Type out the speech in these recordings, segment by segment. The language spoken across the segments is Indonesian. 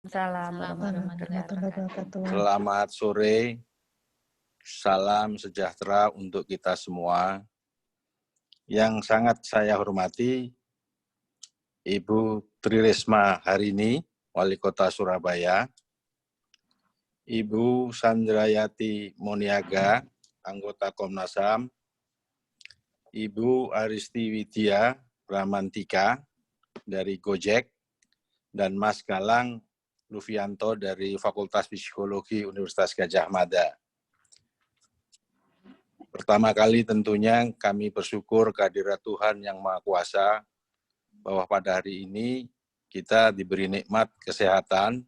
Salam Warahmatullahi wabarakatuh. Selamat sore, salam sejahtera untuk kita semua. Yang sangat saya hormati Ibu Tri Risma Harini, Wali Kota Surabaya, Ibu Sandrayati Moniaga, anggota Komnas HAM, Ibu Aristi Widya Ramantika dari Gojek, dan Mas Galang Lufianto dari Fakultas Psikologi Universitas Gadjah Mada. Pertama kali tentunya kami bersyukur kehadirat Tuhan Yang Maha Kuasa bahwa pada hari ini kita diberi nikmat kesehatan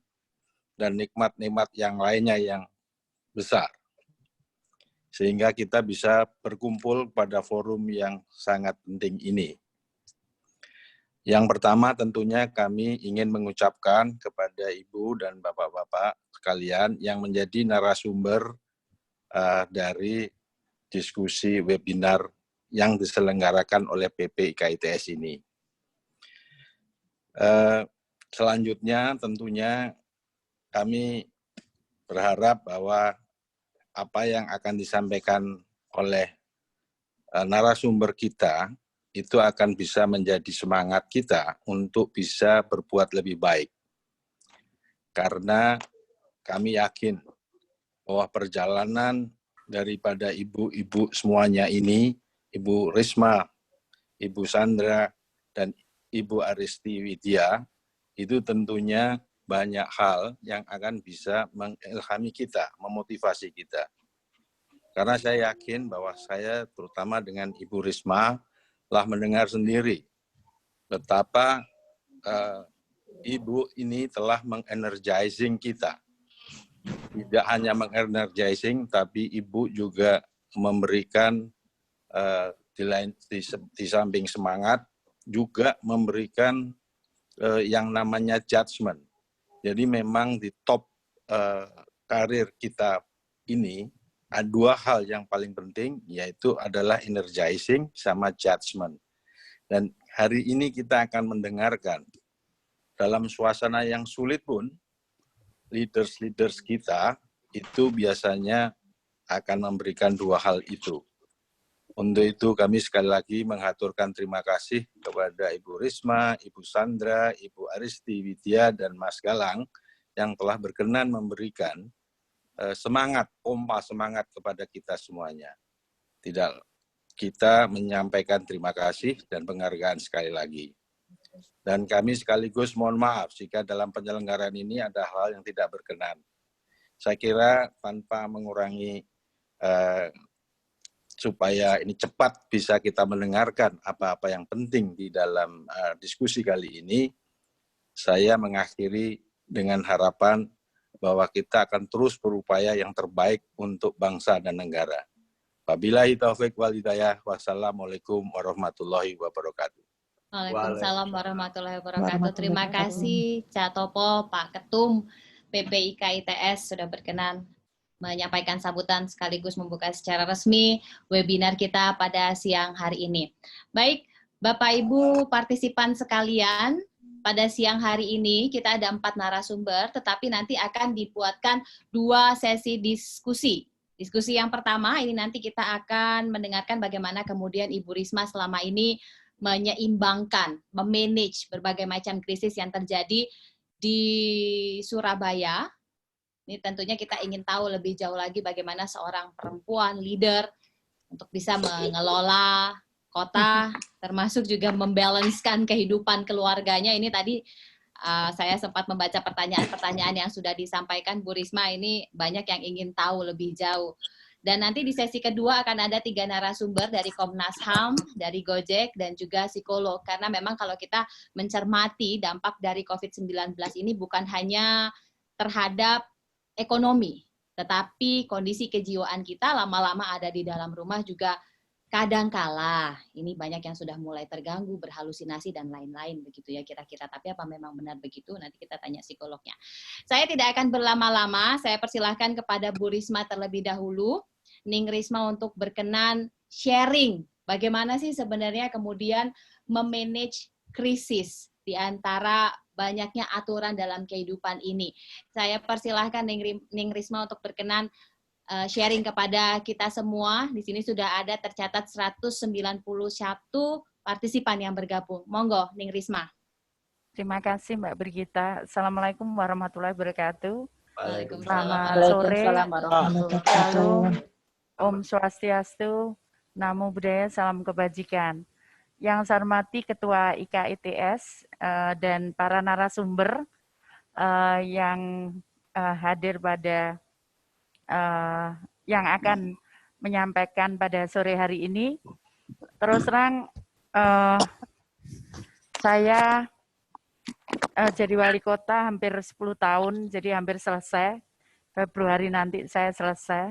dan nikmat-nikmat yang lainnya yang besar. Sehingga kita bisa berkumpul pada forum yang sangat penting ini. Yang pertama tentunya kami ingin mengucapkan kepada Ibu dan Bapak-Bapak sekalian yang menjadi narasumber dari diskusi webinar yang diselenggarakan oleh PPIKITS ini. Selanjutnya tentunya kami berharap bahwa apa yang akan disampaikan oleh narasumber kita itu akan bisa menjadi semangat kita untuk bisa berbuat lebih baik. Karena kami yakin bahwa perjalanan daripada ibu-ibu semuanya ini, Ibu Risma, Ibu Sandra, dan Ibu Aristi Widya, itu tentunya banyak hal yang akan bisa mengilhami kita, memotivasi kita. Karena saya yakin bahwa saya terutama dengan Ibu Risma telah mendengar sendiri betapa Ibu ini telah mengenergizing kita. Tidak hanya mengenergizing, tapi Ibu juga memberikan di samping semangat, juga memberikan yang namanya judgment. Jadi memang di top karir kita ini, ada dua hal yang paling penting, yaitu adalah energizing sama judgment. Dan hari ini kita akan mendengarkan dalam suasana yang sulit pun, leaders kita itu biasanya akan memberikan dua hal itu. Untuk itu kami sekali lagi mengaturkan terima kasih kepada Ibu Risma, Ibu Sandra, Ibu Aristi Widya, dan Mas Galang yang telah berkenan memberikan pompa semangat kepada kita semuanya. Kita menyampaikan terima kasih dan penghargaan sekali lagi. Dan kami sekaligus mohon maaf jika dalam penyelenggaraan ini ada hal yang tidak berkenan. Saya kira tanpa mengurangi supaya ini cepat bisa kita mendengarkan apa-apa yang penting di dalam diskusi kali ini, saya mengakhiri dengan harapan bahwa kita akan terus berupaya yang terbaik untuk bangsa dan negara. Wabillahi taufik wal hidayah. Wassalamualaikum warahmatullahi wabarakatuh. Waalaikumsalam warahmatullahi wabarakatuh. Terima kasih Cak Topo, Pak Ketum PPIKITS sudah berkenan menyampaikan sambutan sekaligus membuka secara resmi webinar kita pada siang hari ini. Baik, Bapak Ibu partisipan sekalian, pada siang hari ini kita ada 4 narasumber, tetapi nanti akan dibuatkan 2 sesi diskusi. Diskusi yang pertama, ini nanti kita akan mendengarkan bagaimana kemudian Ibu Risma selama ini menyeimbangkan, memanage berbagai macam krisis yang terjadi di Surabaya. Ini tentunya kita ingin tahu lebih jauh lagi bagaimana seorang perempuan leader untuk bisa mengelola kota, termasuk juga membalancekan kehidupan keluarganya. Ini tadi saya sempat membaca pertanyaan-pertanyaan yang sudah disampaikan Bu Risma, ini banyak yang ingin tahu lebih jauh. Dan nanti di sesi kedua akan ada 3 narasumber dari Komnas HAM, dari Gojek, dan juga psikolog. Karena memang kalau kita mencermati dampak dari COVID-19 ini bukan hanya terhadap ekonomi, tetapi kondisi kejiwaan kita lama-lama ada di dalam rumah juga kadangkala ini banyak yang sudah mulai terganggu, berhalusinasi dan lain-lain begitu ya kira-kira. Tapi apa memang benar begitu? Nanti kita tanya psikolognya. Saya tidak akan berlama-lama, saya persilahkan kepada Bu Risma terlebih dahulu. Ning Risma untuk berkenan sharing bagaimana sih sebenarnya kemudian memanage krisis di antara banyaknya aturan dalam kehidupan ini. Saya persilahkan Ning Risma untuk berkenan sharing kepada kita semua. Di sini sudah ada tercatat 191 partisipan yang bergabung. Monggo, Ning Risma. Terima kasih Mbak Brigita. Assalamualaikum warahmatullahi wabarakatuh. Waalaikumsalam. Selamat sore. Waalaikumsalam. Om Swastiastu, Namo Buddhaya, salam kebajikan. Yang saya hormati Ketua IKITS dan para narasumber yang hadir pada yang akan menyampaikan pada sore hari ini. Terus terang saya jadi wali kota hampir 10 tahun, jadi hampir selesai. Februari nanti saya selesai.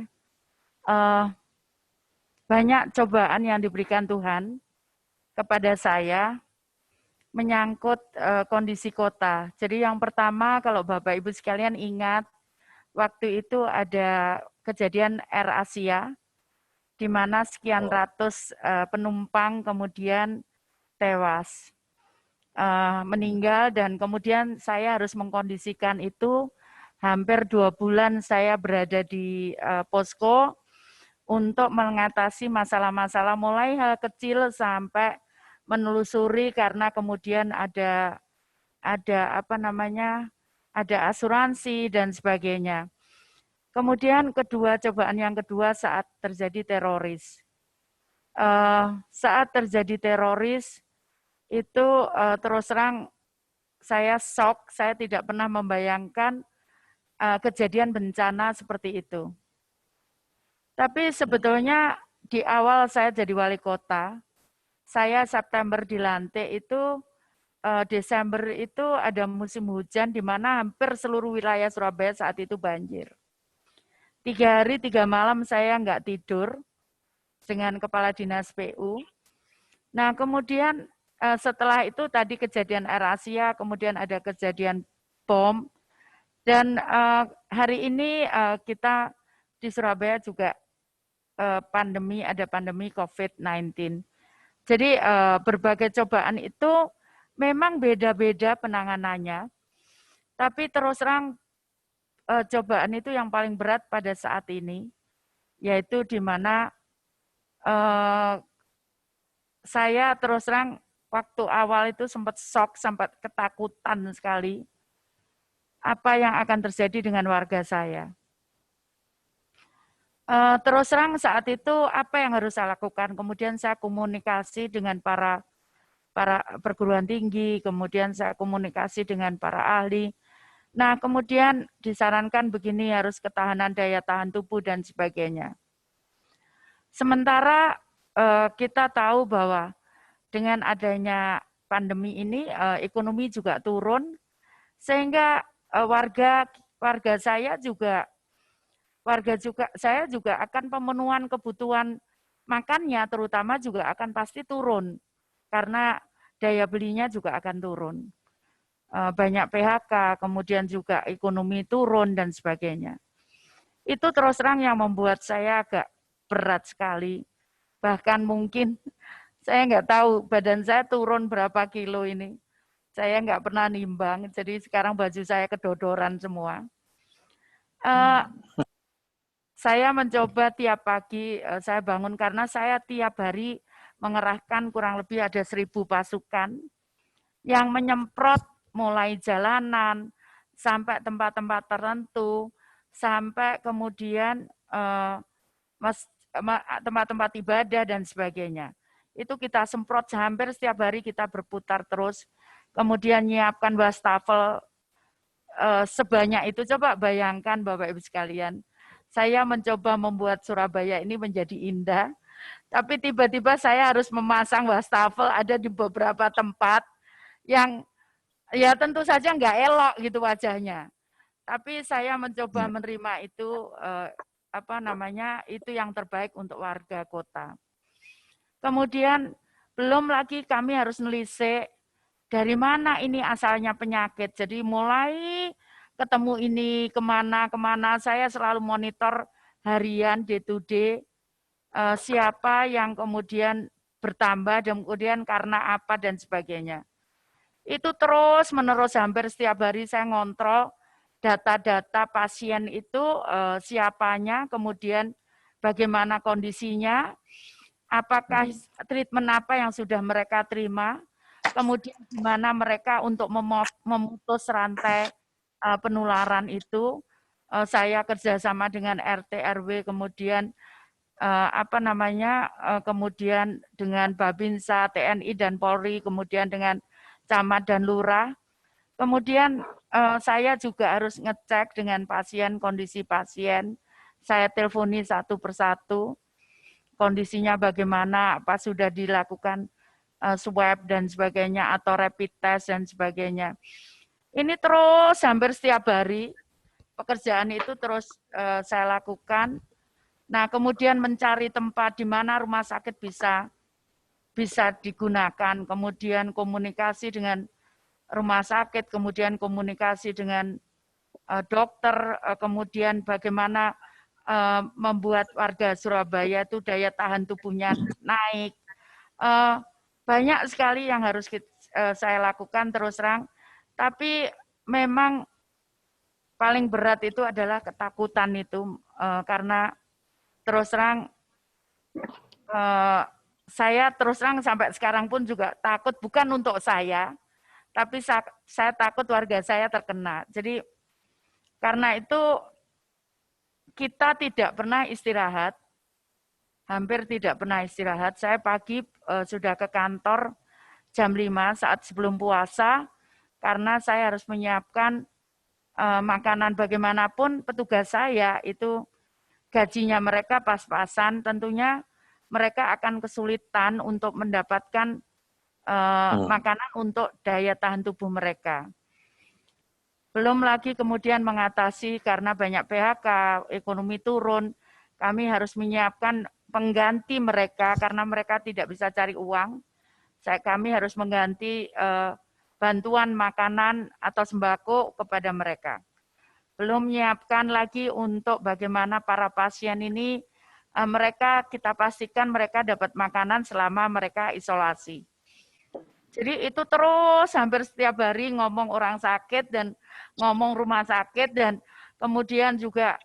Banyak cobaan yang diberikan Tuhan kepada saya menyangkut kondisi kota. Jadi yang pertama, kalau Bapak Ibu sekalian ingat, waktu itu ada kejadian Air Asia, di mana sekian ratus penumpang kemudian tewas, meninggal, dan kemudian saya harus mengkondisikan itu. Hampir 2 bulan saya berada di posko untuk mengatasi masalah-masalah mulai hal kecil sampai menelusuri, karena kemudian ada asuransi dan sebagainya. Kemudian cobaan yang kedua saat terjadi teroris. Saat terjadi teroris itu terus terang saya shock, saya tidak pernah membayangkan kejadian bencana seperti itu. Tapi sebetulnya di awal saya jadi wali kota, saya September dilantik itu, Desember itu ada musim hujan di mana hampir seluruh wilayah Surabaya saat itu banjir. 3 hari 3 malam saya nggak tidur dengan Kepala Dinas PU. Nah kemudian setelah itu tadi kejadian Air Asia, kemudian ada kejadian bom, dan hari ini kita di Surabaya juga ada pandemi COVID-19. Jadi berbagai cobaan itu memang beda-beda penanganannya, tapi terus terang cobaan itu yang paling berat pada saat ini, yaitu di mana saya terus terang waktu awal itu sempat shock, sempat ketakutan sekali apa yang akan terjadi dengan warga saya. Terus terang saat itu apa yang harus saya lakukan? Kemudian saya komunikasi dengan para perguruan tinggi, kemudian saya komunikasi dengan para ahli. Nah, kemudian disarankan begini, harus ketahanan daya tahan tubuh dan sebagainya. Sementara kita tahu bahwa dengan adanya pandemi ini ekonomi juga turun, sehingga warga saya juga akan pemenuhan kebutuhan makannya terutama juga akan pasti turun karena daya belinya juga akan turun. Banyak PHK, kemudian juga ekonomi turun dan sebagainya. Itu terus terang yang membuat saya agak berat sekali. Bahkan mungkin saya nggak tahu badan saya turun berapa kilo ini. Saya nggak pernah nimbang, jadi sekarang baju saya kedodoran semua. Saya mencoba tiap pagi, saya bangun karena saya tiap hari mengerahkan kurang lebih ada 1.000 pasukan yang menyemprot mulai jalanan sampai tempat-tempat tertentu, sampai kemudian tempat-tempat ibadah dan sebagainya. Itu kita semprot hampir setiap hari, kita berputar terus, kemudian nyiapkan wastafel sebanyak itu. Coba bayangkan Bapak Ibu sekalian, saya mencoba membuat Surabaya ini menjadi indah, tapi tiba-tiba saya harus memasang wastafel ada di beberapa tempat yang ya tentu saja nggak elok gitu wajahnya. Tapi saya mencoba menerima itu, itu yang terbaik untuk warga kota. Kemudian belum lagi kami harus nelisik dari mana ini asalnya penyakit. Jadi mulai ketemu ini kemana-kemana, saya selalu monitor harian, day to day, siapa yang kemudian bertambah, dan kemudian karena apa dan sebagainya. Itu terus menerus hampir setiap hari saya ngontrol data-data pasien itu, siapanya, kemudian bagaimana kondisinya, apakah treatment apa yang sudah mereka terima, kemudian gimana mereka untuk memutus rantai penularan itu. Saya kerjasama dengan RT RW, kemudian kemudian dengan Babinsa, TNI dan Polri, kemudian dengan camat dan lurah. Kemudian saya juga harus ngecek dengan pasien, kondisi pasien. Saya telponi satu persatu, kondisinya bagaimana, apa sudah dilakukan swab dan sebagainya, atau rapid test dan sebagainya. Ini terus hampir setiap hari, pekerjaan itu terus saya lakukan. Nah, kemudian mencari tempat di mana rumah sakit bisa digunakan, kemudian komunikasi dengan rumah sakit, kemudian komunikasi dengan dokter, kemudian bagaimana membuat warga Surabaya itu daya tahan tubuhnya naik. Banyak sekali yang harus saya lakukan terus terang, tapi memang paling berat itu adalah ketakutan itu, karena terus terang saya terus terang sampai sekarang pun juga takut, bukan untuk saya, tapi saya takut warga saya terkena. Jadi karena itu kita tidak pernah istirahat, hampir tidak pernah istirahat. Saya pagi sudah ke kantor jam 5 saat sebelum puasa, karena saya harus menyiapkan makanan. Bagaimanapun petugas saya itu gajinya mereka pas-pasan, tentunya mereka akan kesulitan untuk mendapatkan makanan untuk daya tahan tubuh mereka. Belum lagi kemudian mengatasi karena banyak PHK, ekonomi turun, kami harus menyiapkan pengganti mereka karena mereka tidak bisa cari uang. Kami harus mengganti bantuan makanan atau sembako kepada mereka. Belum menyiapkan lagi untuk bagaimana para pasien ini, kita pastikan mereka dapat makanan selama mereka isolasi. Jadi itu terus hampir setiap hari ngomong orang sakit dan ngomong rumah sakit, dan kemudian juga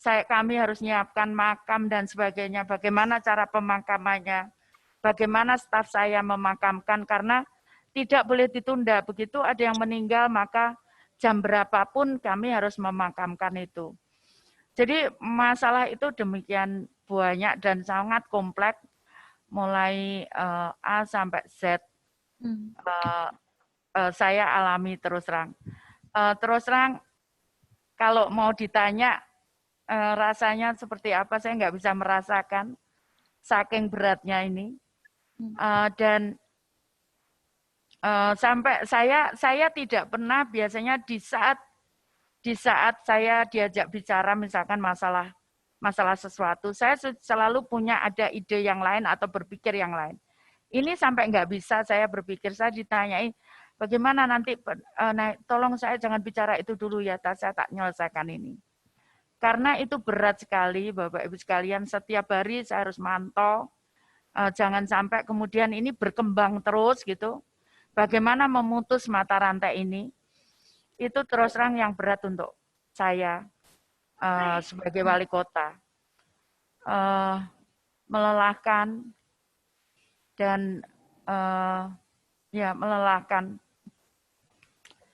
kami harus menyiapkan makam dan sebagainya, bagaimana cara pemakamannya, bagaimana staf saya memakamkan, karena tidak boleh ditunda. Begitu ada yang meninggal, maka jam berapapun kami harus memakamkan itu. Jadi masalah itu demikian banyak dan sangat kompleks, mulai A sampai Z. Saya alami terus terang. Terus terang, kalau mau ditanya rasanya seperti apa, saya nggak bisa merasakan, saking beratnya ini. Dan sampai saya tidak pernah, biasanya di saat saya diajak bicara misalkan masalah sesuatu, saya selalu punya ada ide yang lain atau berpikir yang lain. Ini sampai nggak bisa saya berpikir, saya ditanyai bagaimana nanti, tolong saya jangan bicara itu dulu ya, saya tak menyelesaikan ini. Karena itu berat sekali Bapak Ibu sekalian, setiap hari saya harus mantau, jangan sampai kemudian ini berkembang terus gitu. Bagaimana memutus mata rantai ini, itu terus terang yang berat untuk saya sebagai wali kota. Melelahkan dan melelahkan.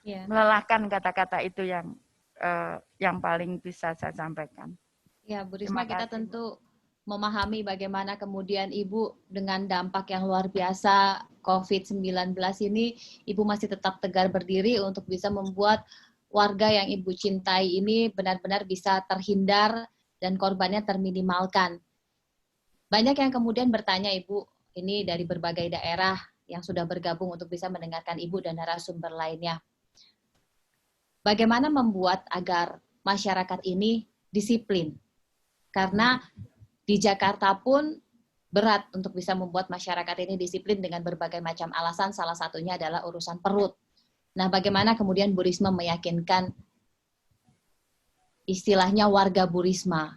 Melelahkan, kata-kata itu yang paling bisa saya sampaikan. Ya, Bu Risma, kita tentu memahami bagaimana kemudian Ibu dengan dampak yang luar biasa COVID-19 ini, Ibu masih tetap tegar berdiri untuk bisa membuat warga yang Ibu cintai ini benar-benar bisa terhindar dan korbannya terminimalkan. Banyak yang kemudian bertanya, Ibu, ini dari berbagai daerah yang sudah bergabung untuk bisa mendengarkan Ibu dan narasumber lainnya. Bagaimana membuat agar masyarakat ini disiplin? Karena di Jakarta pun berat untuk bisa membuat masyarakat ini disiplin dengan berbagai macam alasan, salah satunya adalah urusan perut. Nah, bagaimana kemudian Bu Risma meyakinkan istilahnya warga Bu Risma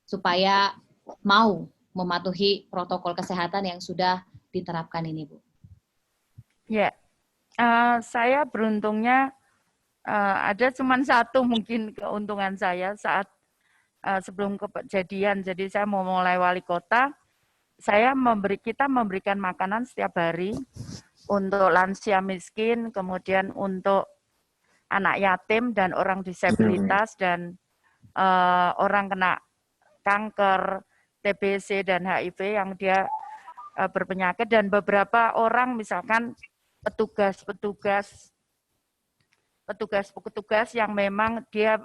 supaya mau mematuhi protokol kesehatan yang sudah diterapkan ini, Bu? Ya, Saya beruntungnya ada cuma satu mungkin keuntungan saya saat sebelum kejadian. Jadi saya mau mulai wali kota, kita memberikan makanan setiap hari untuk lansia miskin, kemudian untuk anak yatim dan orang disabilitas dan orang kena kanker, TBC dan HIV yang dia berpenyakit, dan beberapa orang misalkan petugas yang memang dia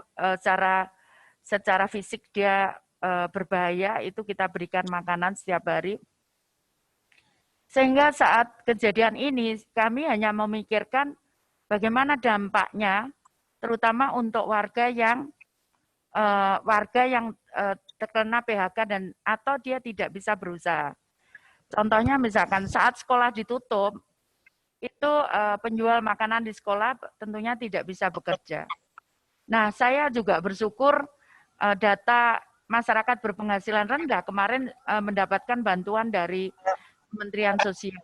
secara fisik dia berbahaya, itu kita berikan makanan setiap hari. Sehingga saat kejadian ini kami hanya memikirkan bagaimana dampaknya, terutama untuk warga yang terkena PHK dan atau dia tidak bisa berusaha. Contohnya misalkan saat sekolah ditutup, itu penjual makanan di sekolah tentunya tidak bisa bekerja. Nah, saya juga bersyukur data masyarakat berpenghasilan rendah kemarin mendapatkan bantuan dari Kementerian Sosial.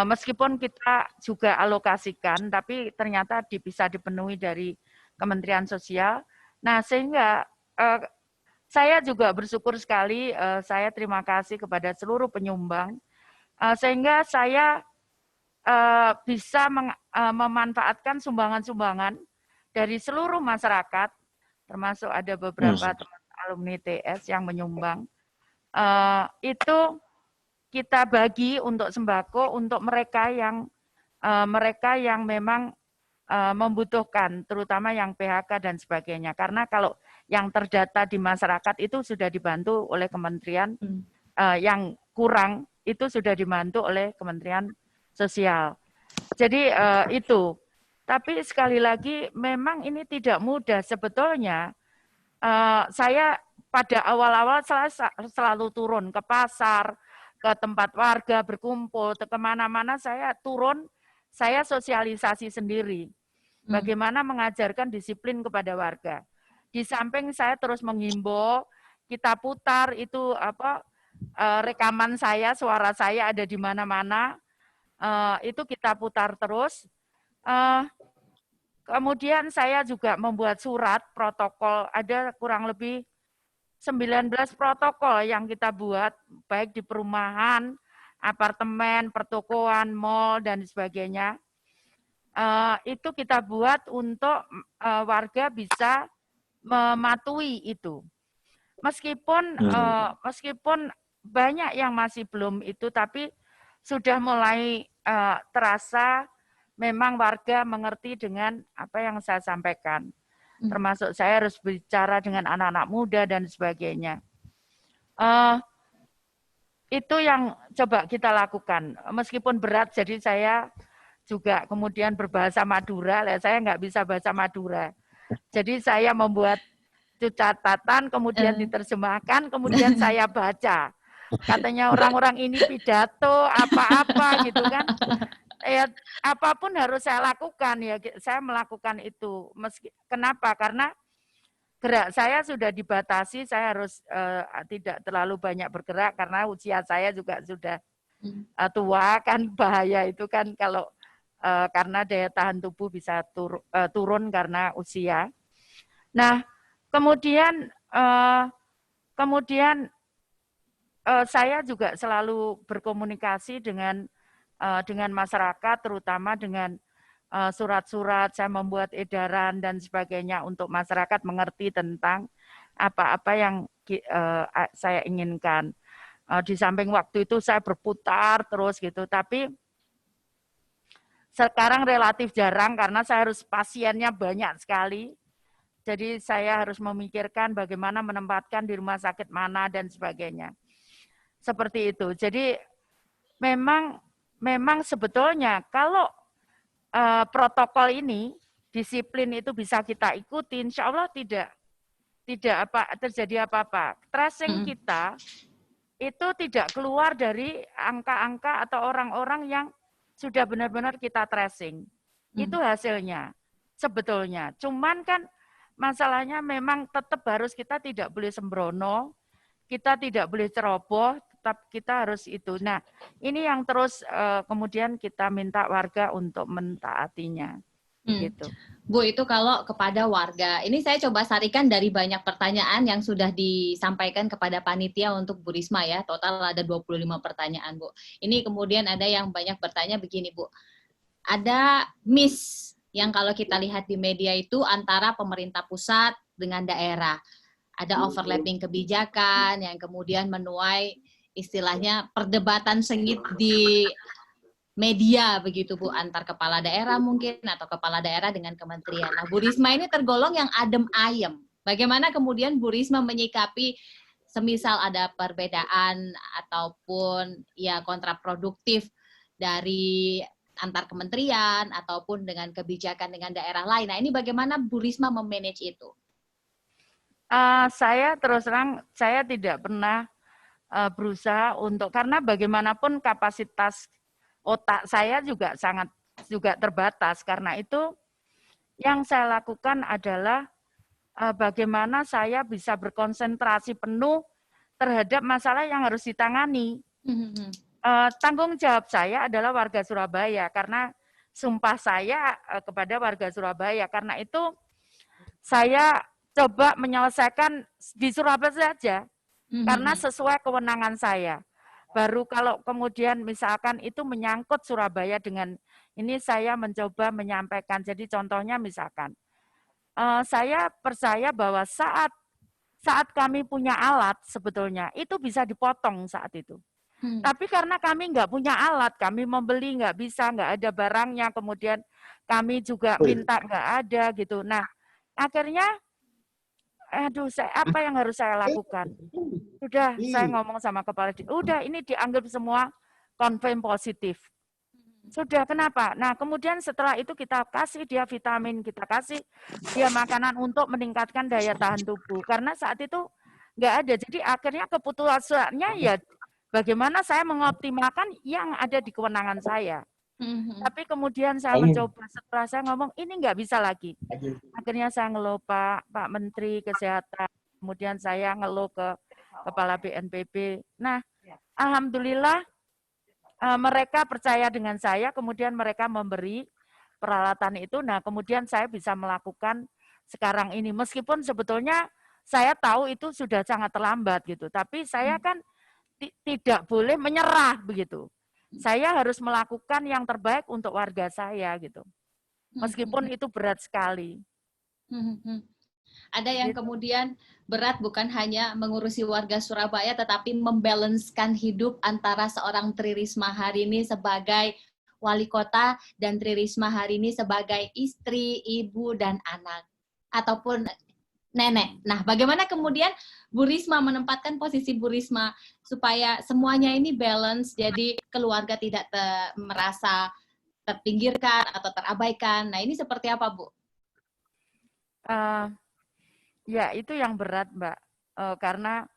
Meskipun kita juga alokasikan, tapi ternyata bisa dipenuhi dari Kementerian Sosial. Nah, sehingga saya juga bersyukur sekali, saya terima kasih kepada seluruh penyumbang, sehingga saya bisa memanfaatkan sumbangan-sumbangan dari seluruh masyarakat, termasuk ada beberapa teman alumni TS yang menyumbang. Itu kita bagi untuk sembako untuk mereka yang memang membutuhkan, terutama yang PHK dan sebagainya. Karena kalau yang terdata di masyarakat itu sudah dibantu oleh kementerian, yang kurang itu sudah dibantu oleh Kementerian Sosial. Jadi itu. Tapi sekali lagi memang ini tidak mudah sebetulnya. Saya pada awal-awal selalu turun ke pasar, ke tempat warga berkumpul, ke kemana-mana saya turun, saya sosialisasi sendiri. Bagaimana mengajarkan disiplin kepada warga. Di samping saya terus menghimbau, kita putar itu rekaman saya, suara saya ada di mana-mana, itu kita putar terus. Kemudian saya juga membuat surat protokol, ada kurang lebih 19 protokol yang kita buat, baik di perumahan, apartemen, pertokoan, mal, dan sebagainya. Itu kita buat untuk warga bisa mematuhi itu. Meskipun banyak yang masih belum itu, tapi sudah mulai terasa memang warga mengerti dengan apa yang saya sampaikan. Termasuk saya harus bicara dengan anak-anak muda dan sebagainya. Itu yang coba kita lakukan. Meskipun berat, jadi saya juga kemudian berbahasa Madura, saya nggak bisa bahasa Madura. Jadi saya membuat catatan, kemudian diterjemahkan, kemudian saya baca. Katanya orang-orang ini pidato, apa-apa gitu kan. Ya, apapun harus saya lakukan, ya saya melakukan itu. Kenapa? Karena gerak saya sudah dibatasi, saya harus tidak terlalu banyak bergerak, karena usia saya juga sudah tua, kan bahaya itu kan kalau karena daya tahan tubuh bisa turun karena usia. Nah, kemudian saya juga selalu berkomunikasi dengan masyarakat, terutama dengan surat-surat, saya membuat edaran dan sebagainya untuk masyarakat mengerti tentang apa-apa yang saya inginkan. Di samping waktu itu saya berputar terus gitu, tapi sekarang relatif jarang karena saya harus pasiennya banyak sekali. Jadi saya harus memikirkan bagaimana menempatkan di rumah sakit mana dan sebagainya. Seperti itu. Jadi memang sebetulnya kalau protokol ini, disiplin itu bisa kita ikuti, insya Allah tidak terjadi apa-apa. Tracing kita itu tidak keluar dari angka-angka atau orang-orang yang sudah benar-benar kita tracing. Itu hasilnya sebetulnya. Cuman kan masalahnya memang tetap harus kita tidak boleh sembrono, kita tidak boleh ceroboh, tetap kita harus itu. Nah, ini yang terus kemudian kita minta warga untuk mentaatinya. Gitu. Bu, itu kalau kepada warga. Ini saya coba sarikan dari banyak pertanyaan yang sudah disampaikan kepada panitia untuk Bu Risma ya. Total ada 25 pertanyaan, Bu. Ini kemudian ada yang banyak bertanya begini, Bu. Ada miss yang kalau kita lihat di media itu antara pemerintah pusat dengan daerah. Ada overlapping kebijakan yang kemudian menuai istilahnya perdebatan sengit di media begitu Bu, antar kepala daerah mungkin atau kepala daerah dengan kementerian. Nah, Bu Risma ini tergolong yang adem ayem. Bagaimana kemudian Bu Risma menyikapi semisal ada perbedaan ataupun ya kontraproduktif dari antar kementerian ataupun dengan kebijakan dengan daerah lain. Nah, ini bagaimana Bu Risma memanage itu? Saya terus terang saya tidak pernah berusaha untuk, karena bagaimanapun kapasitas otak saya juga terbatas. Karena itu yang saya lakukan adalah bagaimana saya bisa berkonsentrasi penuh terhadap masalah yang harus ditangani. Tanggung jawab saya adalah warga Surabaya, karena sumpah saya kepada warga Surabaya. Karena itu saya coba menyelesaikan di Surabaya saja, karena sesuai kewenangan saya. Baru kalau kemudian misalkan itu menyangkut Surabaya dengan ini saya mencoba menyampaikan. Jadi contohnya misalkan, saya percaya bahwa saat kami punya alat sebetulnya itu bisa dipotong saat itu. Tapi karena kami nggak punya alat, kami membeli nggak bisa, nggak ada barangnya, kemudian kami juga minta nggak ada gitu. Nah, akhirnya, apa yang harus saya lakukan? Sudah, saya ngomong sama kepala, udah ini dianggap semua confirm positif. Sudah, kenapa? Nah, kemudian setelah itu kita kasih dia vitamin, kita kasih dia makanan untuk meningkatkan daya tahan tubuh. Karena saat itu nggak ada. Jadi akhirnya keputusannya ya bagaimana saya mengoptimalkan yang ada di kewenangan saya. Tapi kemudian saya mencoba, setelah saya ngomong, ini nggak bisa lagi. Akhirnya saya ngeluh Pak Menteri Kesehatan, kemudian saya ngeluh ke Kepala BNPB. Nah, alhamdulillah mereka percaya dengan saya, kemudian mereka memberi peralatan itu. Nah, kemudian saya bisa melakukan sekarang ini. Meskipun sebetulnya saya tahu itu sudah sangat terlambat gitu, tapi saya kan tidak boleh menyerah begitu. Saya harus melakukan yang terbaik untuk warga saya gitu. Meskipun itu berat sekali. Ada yang kemudian berat bukan hanya mengurusi warga Surabaya, tetapi membalanskan hidup antara seorang Tri Risma hari ini sebagai wali kota dan Tri Risma hari ini sebagai istri, ibu, dan anak. Ataupun nenek. Nah, bagaimana kemudian Bu Risma menempatkan posisi Bu Risma supaya semuanya ini balance, jadi keluarga tidak merasa terpinggirkan atau terabaikan. Nah, ini seperti apa, Bu? Ya, itu yang berat, Mbak. Karena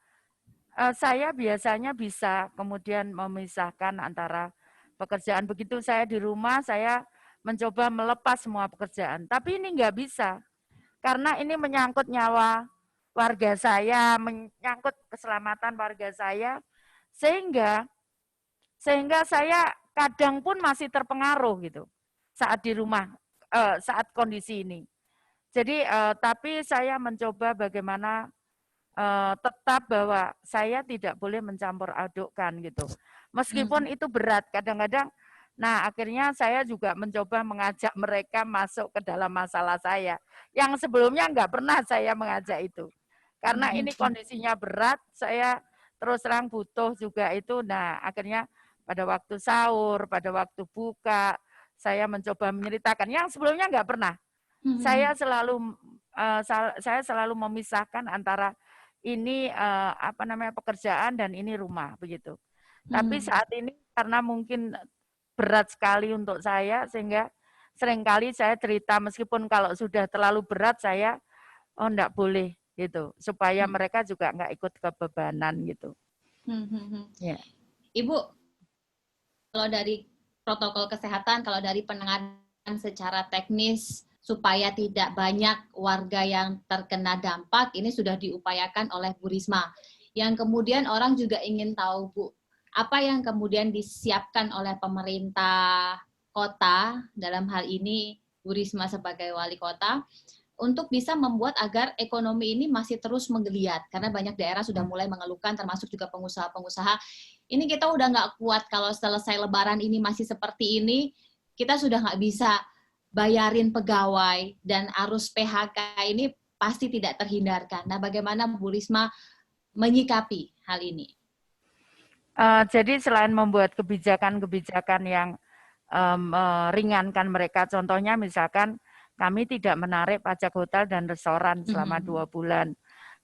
saya biasanya bisa kemudian memisahkan antara pekerjaan. Begitu saya di rumah, saya mencoba melepas semua pekerjaan. Tapi ini nggak bisa. Karena ini menyangkut nyawa warga saya, menyangkut keselamatan warga saya, sehingga saya kadang pun masih terpengaruh gitu saat di rumah, saat kondisi ini. Jadi tapi saya mencoba bagaimana tetap bahwa saya tidak boleh mencampur adukkan gitu. Meskipun itu berat kadang-kadang. Nah, akhirnya saya juga mencoba mengajak mereka masuk ke dalam masalah saya. Yang sebelumnya nggak pernah saya mengajak itu. Karena ini kondisinya berat, saya terus terang butuh juga itu. Nah, akhirnya pada waktu sahur, pada waktu buka, saya mencoba menceritakan. Yang sebelumnya nggak pernah. Saya selalu memisahkan antara ini pekerjaan dan ini rumah begitu. Tapi saat ini karena mungkin berat sekali untuk saya, sehingga seringkali saya cerita meskipun kalau sudah terlalu berat saya enggak boleh gitu, supaya mereka juga enggak ikut kebebanan gitu. Ya. Ibu, kalau dari protokol kesehatan, kalau dari penanganan secara teknis supaya tidak banyak warga yang terkena dampak, ini sudah diupayakan oleh Bu Risma. Yang kemudian orang juga ingin tahu, Bu, apa yang kemudian disiapkan oleh pemerintah kota, dalam hal ini Bu Risma sebagai wali kota, untuk bisa membuat agar ekonomi ini masih terus menggeliat. Karena banyak daerah sudah mulai mengeluhkan, termasuk juga pengusaha-pengusaha. Ini kita udah nggak kuat kalau selesai Lebaran ini masih seperti ini, kita sudah nggak bisa bayarin pegawai, dan arus PHK ini pasti tidak terhindarkan. Nah, bagaimana Bu Risma menyikapi hal ini? Jadi selain membuat kebijakan-kebijakan yang meringankan mereka, contohnya misalkan kami tidak menarik pajak hotel dan restoran selama 2 bulan.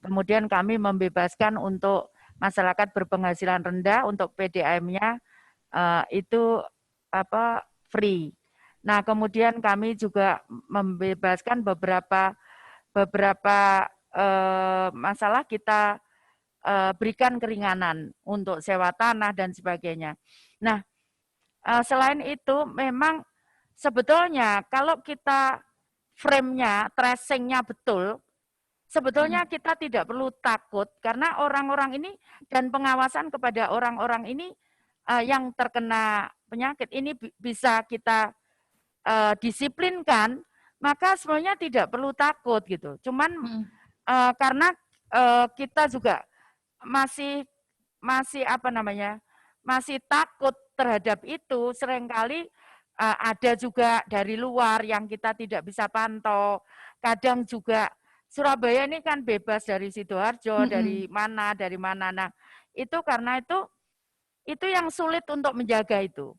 Kemudian kami membebaskan untuk masyarakat berpenghasilan rendah, untuk PDAM-nya itu free. Nah, kemudian kami juga membebaskan beberapa masalah kita berikan keringanan untuk sewa tanah dan sebagainya. Nah, selain itu memang sebetulnya kalau kita frame-nya, tracing-nya betul, sebetulnya kita tidak perlu takut karena orang-orang ini dan pengawasan kepada orang-orang ini yang terkena penyakit ini bisa kita disiplinkan, maka sebenarnya tidak perlu takut gitu. Cuman karena kita juga masih masih takut terhadap itu, seringkali ada juga dari luar yang kita tidak bisa pantau. Kadang juga Surabaya ini kan bebas dari Sidoarjo, dari mana. Nah, itu karena itu yang sulit untuk menjaga itu.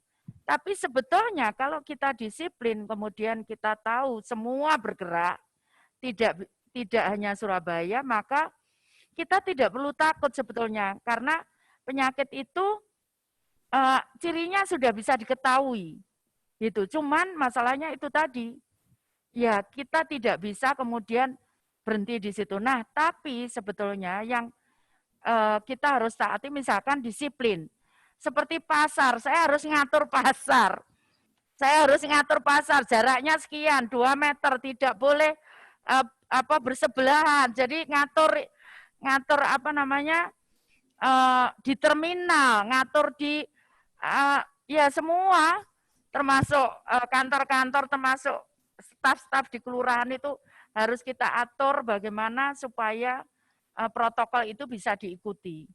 Tapi sebetulnya kalau kita disiplin, kemudian kita tahu semua bergerak, tidak hanya Surabaya, maka kita tidak perlu takut sebetulnya. Karena penyakit itu cirinya sudah bisa diketahui. Gitu. Cuman masalahnya itu tadi, ya kita tidak bisa kemudian berhenti di situ. Nah, tapi sebetulnya yang kita harus taati misalkan disiplin. Seperti pasar, saya harus ngatur pasar. Saya harus ngatur pasar, jaraknya sekian, 2 meter, tidak boleh bersebelahan. Jadi ngatur di terminal, ngatur di ya semua, termasuk kantor-kantor, termasuk staf-staf di kelurahan itu harus kita atur bagaimana supaya protokol itu bisa diikuti.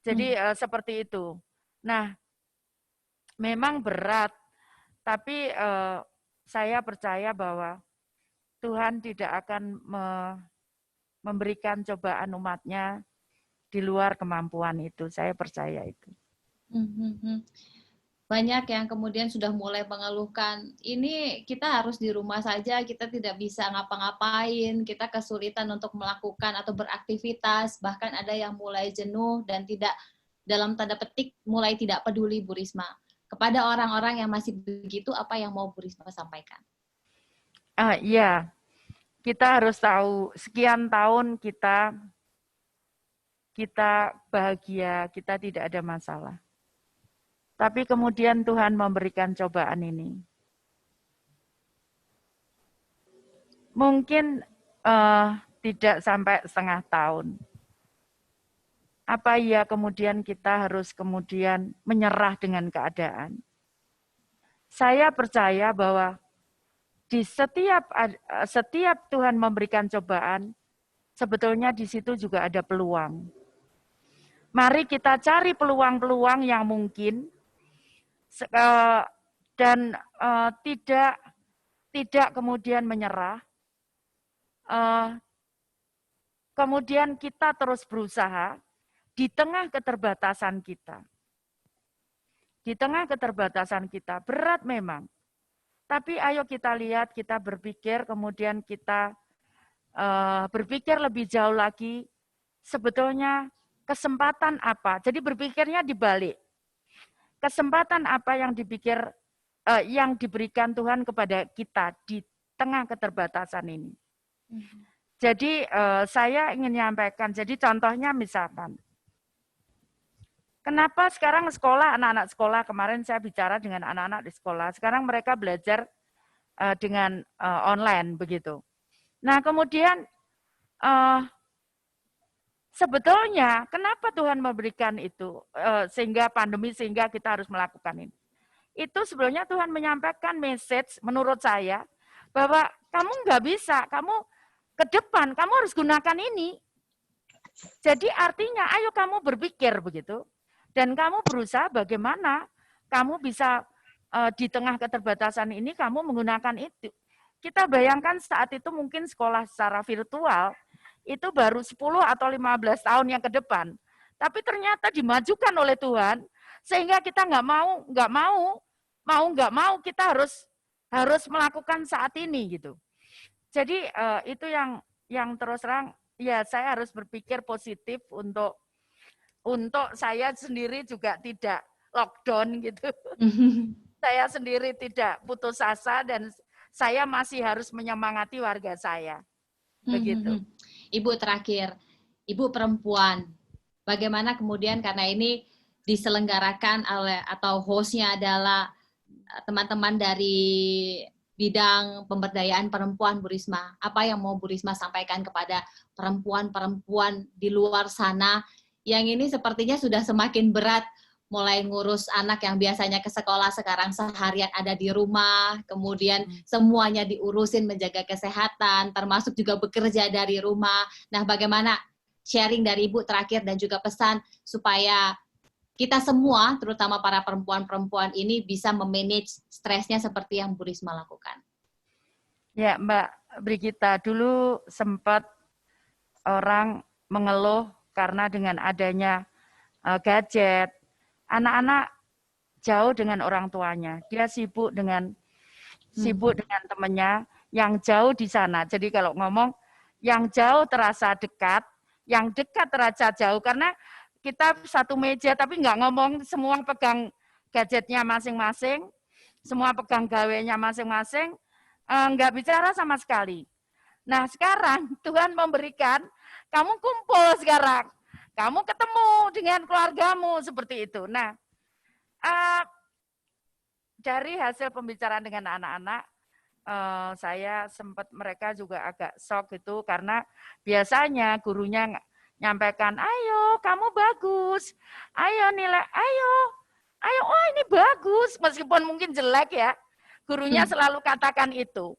Jadi seperti itu. Nah, memang berat, tapi saya percaya bahwa Tuhan tidak akan memberikan cobaan umatnya di luar kemampuan itu. Saya percaya itu. Banyak yang kemudian sudah mulai mengeluhkan, ini kita harus di rumah saja, kita tidak bisa ngapa-ngapain, kita kesulitan untuk melakukan atau beraktivitas, bahkan ada yang mulai jenuh dan tidak, dalam tanda petik, mulai tidak peduli, Bu Risma. Kepada orang-orang yang masih begitu, apa yang mau Bu Risma sampaikan? Iya, kita harus tahu, sekian tahun kita bahagia, kita tidak ada masalah. Tapi kemudian Tuhan memberikan cobaan ini. Mungkin tidak sampai setengah tahun. Apa ya kemudian kita harus kemudian menyerah dengan keadaan? Saya percaya bahwa di setiap Tuhan memberikan cobaan, sebetulnya di situ juga ada peluang. Mari kita cari peluang-peluang yang mungkin, dan tidak kemudian menyerah. Kemudian kita terus berusaha di tengah keterbatasan kita. Di tengah keterbatasan kita, berat memang. Tapi ayo kita lihat, kita berpikir, kemudian kita berpikir lebih jauh lagi, sebetulnya kesempatan apa. Jadi berpikirnya dibalik. Kesempatan apa yang yang diberikan Tuhan kepada kita di tengah keterbatasan ini. Jadi saya ingin menyampaikan, jadi contohnya misalkan, kenapa sekarang anak-anak sekolah, kemarin saya bicara dengan anak-anak di sekolah, sekarang mereka belajar dengan online begitu. Nah kemudian sebetulnya kenapa Tuhan memberikan itu sehingga pandemi, sehingga kita harus melakukan ini. Itu sebetulnya Tuhan menyampaikan message menurut saya bahwa kamu nggak bisa, kamu ke depan, kamu harus gunakan ini. Jadi artinya ayo kamu berpikir begitu dan kamu berusaha bagaimana kamu bisa di tengah keterbatasan ini kamu menggunakan itu. Kita bayangkan saat itu mungkin sekolah secara virtual itu baru 10 atau 15 tahun yang ke depan. Tapi ternyata dimajukan oleh Tuhan sehingga kita nggak mau kita harus melakukan saat ini gitu. Jadi itu yang terus terang ya saya harus berpikir positif untuk saya sendiri juga tidak lockdown gitu. Saya sendiri tidak putus asa dan saya masih harus menyemangati warga saya. Begitu. Ibu terakhir, Ibu perempuan, bagaimana kemudian karena ini diselenggarakan oleh atau hostnya adalah teman-teman dari bidang pemberdayaan perempuan Bu Risma. Apa yang mau Bu Risma sampaikan kepada perempuan-perempuan di luar sana yang ini sepertinya sudah semakin berat, mulai ngurus anak yang biasanya ke sekolah sekarang seharian ada di rumah, kemudian semuanya diurusin menjaga kesehatan, termasuk juga bekerja dari rumah. Nah, bagaimana sharing dari Ibu terakhir dan juga pesan supaya kita semua, terutama para perempuan-perempuan ini bisa memanage stresnya seperti yang Bu Risma lakukan. Ya, Mbak Brigita, dulu sempat orang mengeluh karena dengan adanya gadget, anak-anak jauh dengan orang tuanya. Dia sibuk dengan temannya yang jauh di sana. Jadi kalau ngomong, yang jauh terasa dekat, yang dekat terasa jauh. Karena kita satu meja tapi nggak ngomong, semua pegang gadgetnya masing-masing, semua pegang gawainya masing-masing, nggak bicara sama sekali. Nah sekarang Tuhan memberikan, kamu kumpul sekarang, kamu ketemu dengan keluargamu seperti itu. Nah dari hasil pembicaraan dengan anak-anak, saya sempat mereka juga agak shock itu karena biasanya gurunya nyampaikan, ayo kamu bagus, ayo nilai, ayo, oh ini bagus, meskipun mungkin jelek ya, gurunya selalu katakan itu.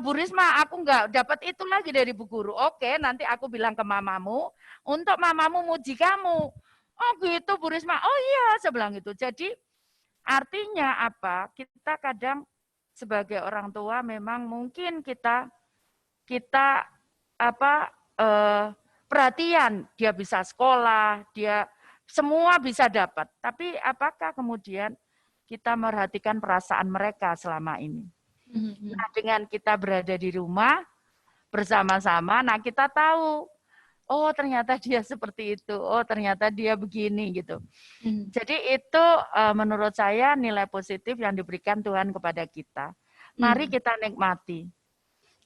Bu Risma, aku nggak dapat itu lagi dari Bu Guru. Oke, nanti aku bilang ke mamamu, untuk mamamu muji kamu. Oh gitu Bu Risma, oh iya, saya bilang gitu. Jadi artinya apa? Kita kadang sebagai orang tua memang mungkin kita perhatian, dia bisa sekolah, dia semua bisa dapat. Tapi apakah kemudian kita merhatikan perasaan mereka selama ini? Nah, dengan kita berada di rumah bersama-sama, nah kita tahu, oh ternyata dia seperti itu, oh ternyata dia begini gitu. Jadi itu menurut saya nilai positif yang diberikan Tuhan kepada kita. Mari kita nikmati.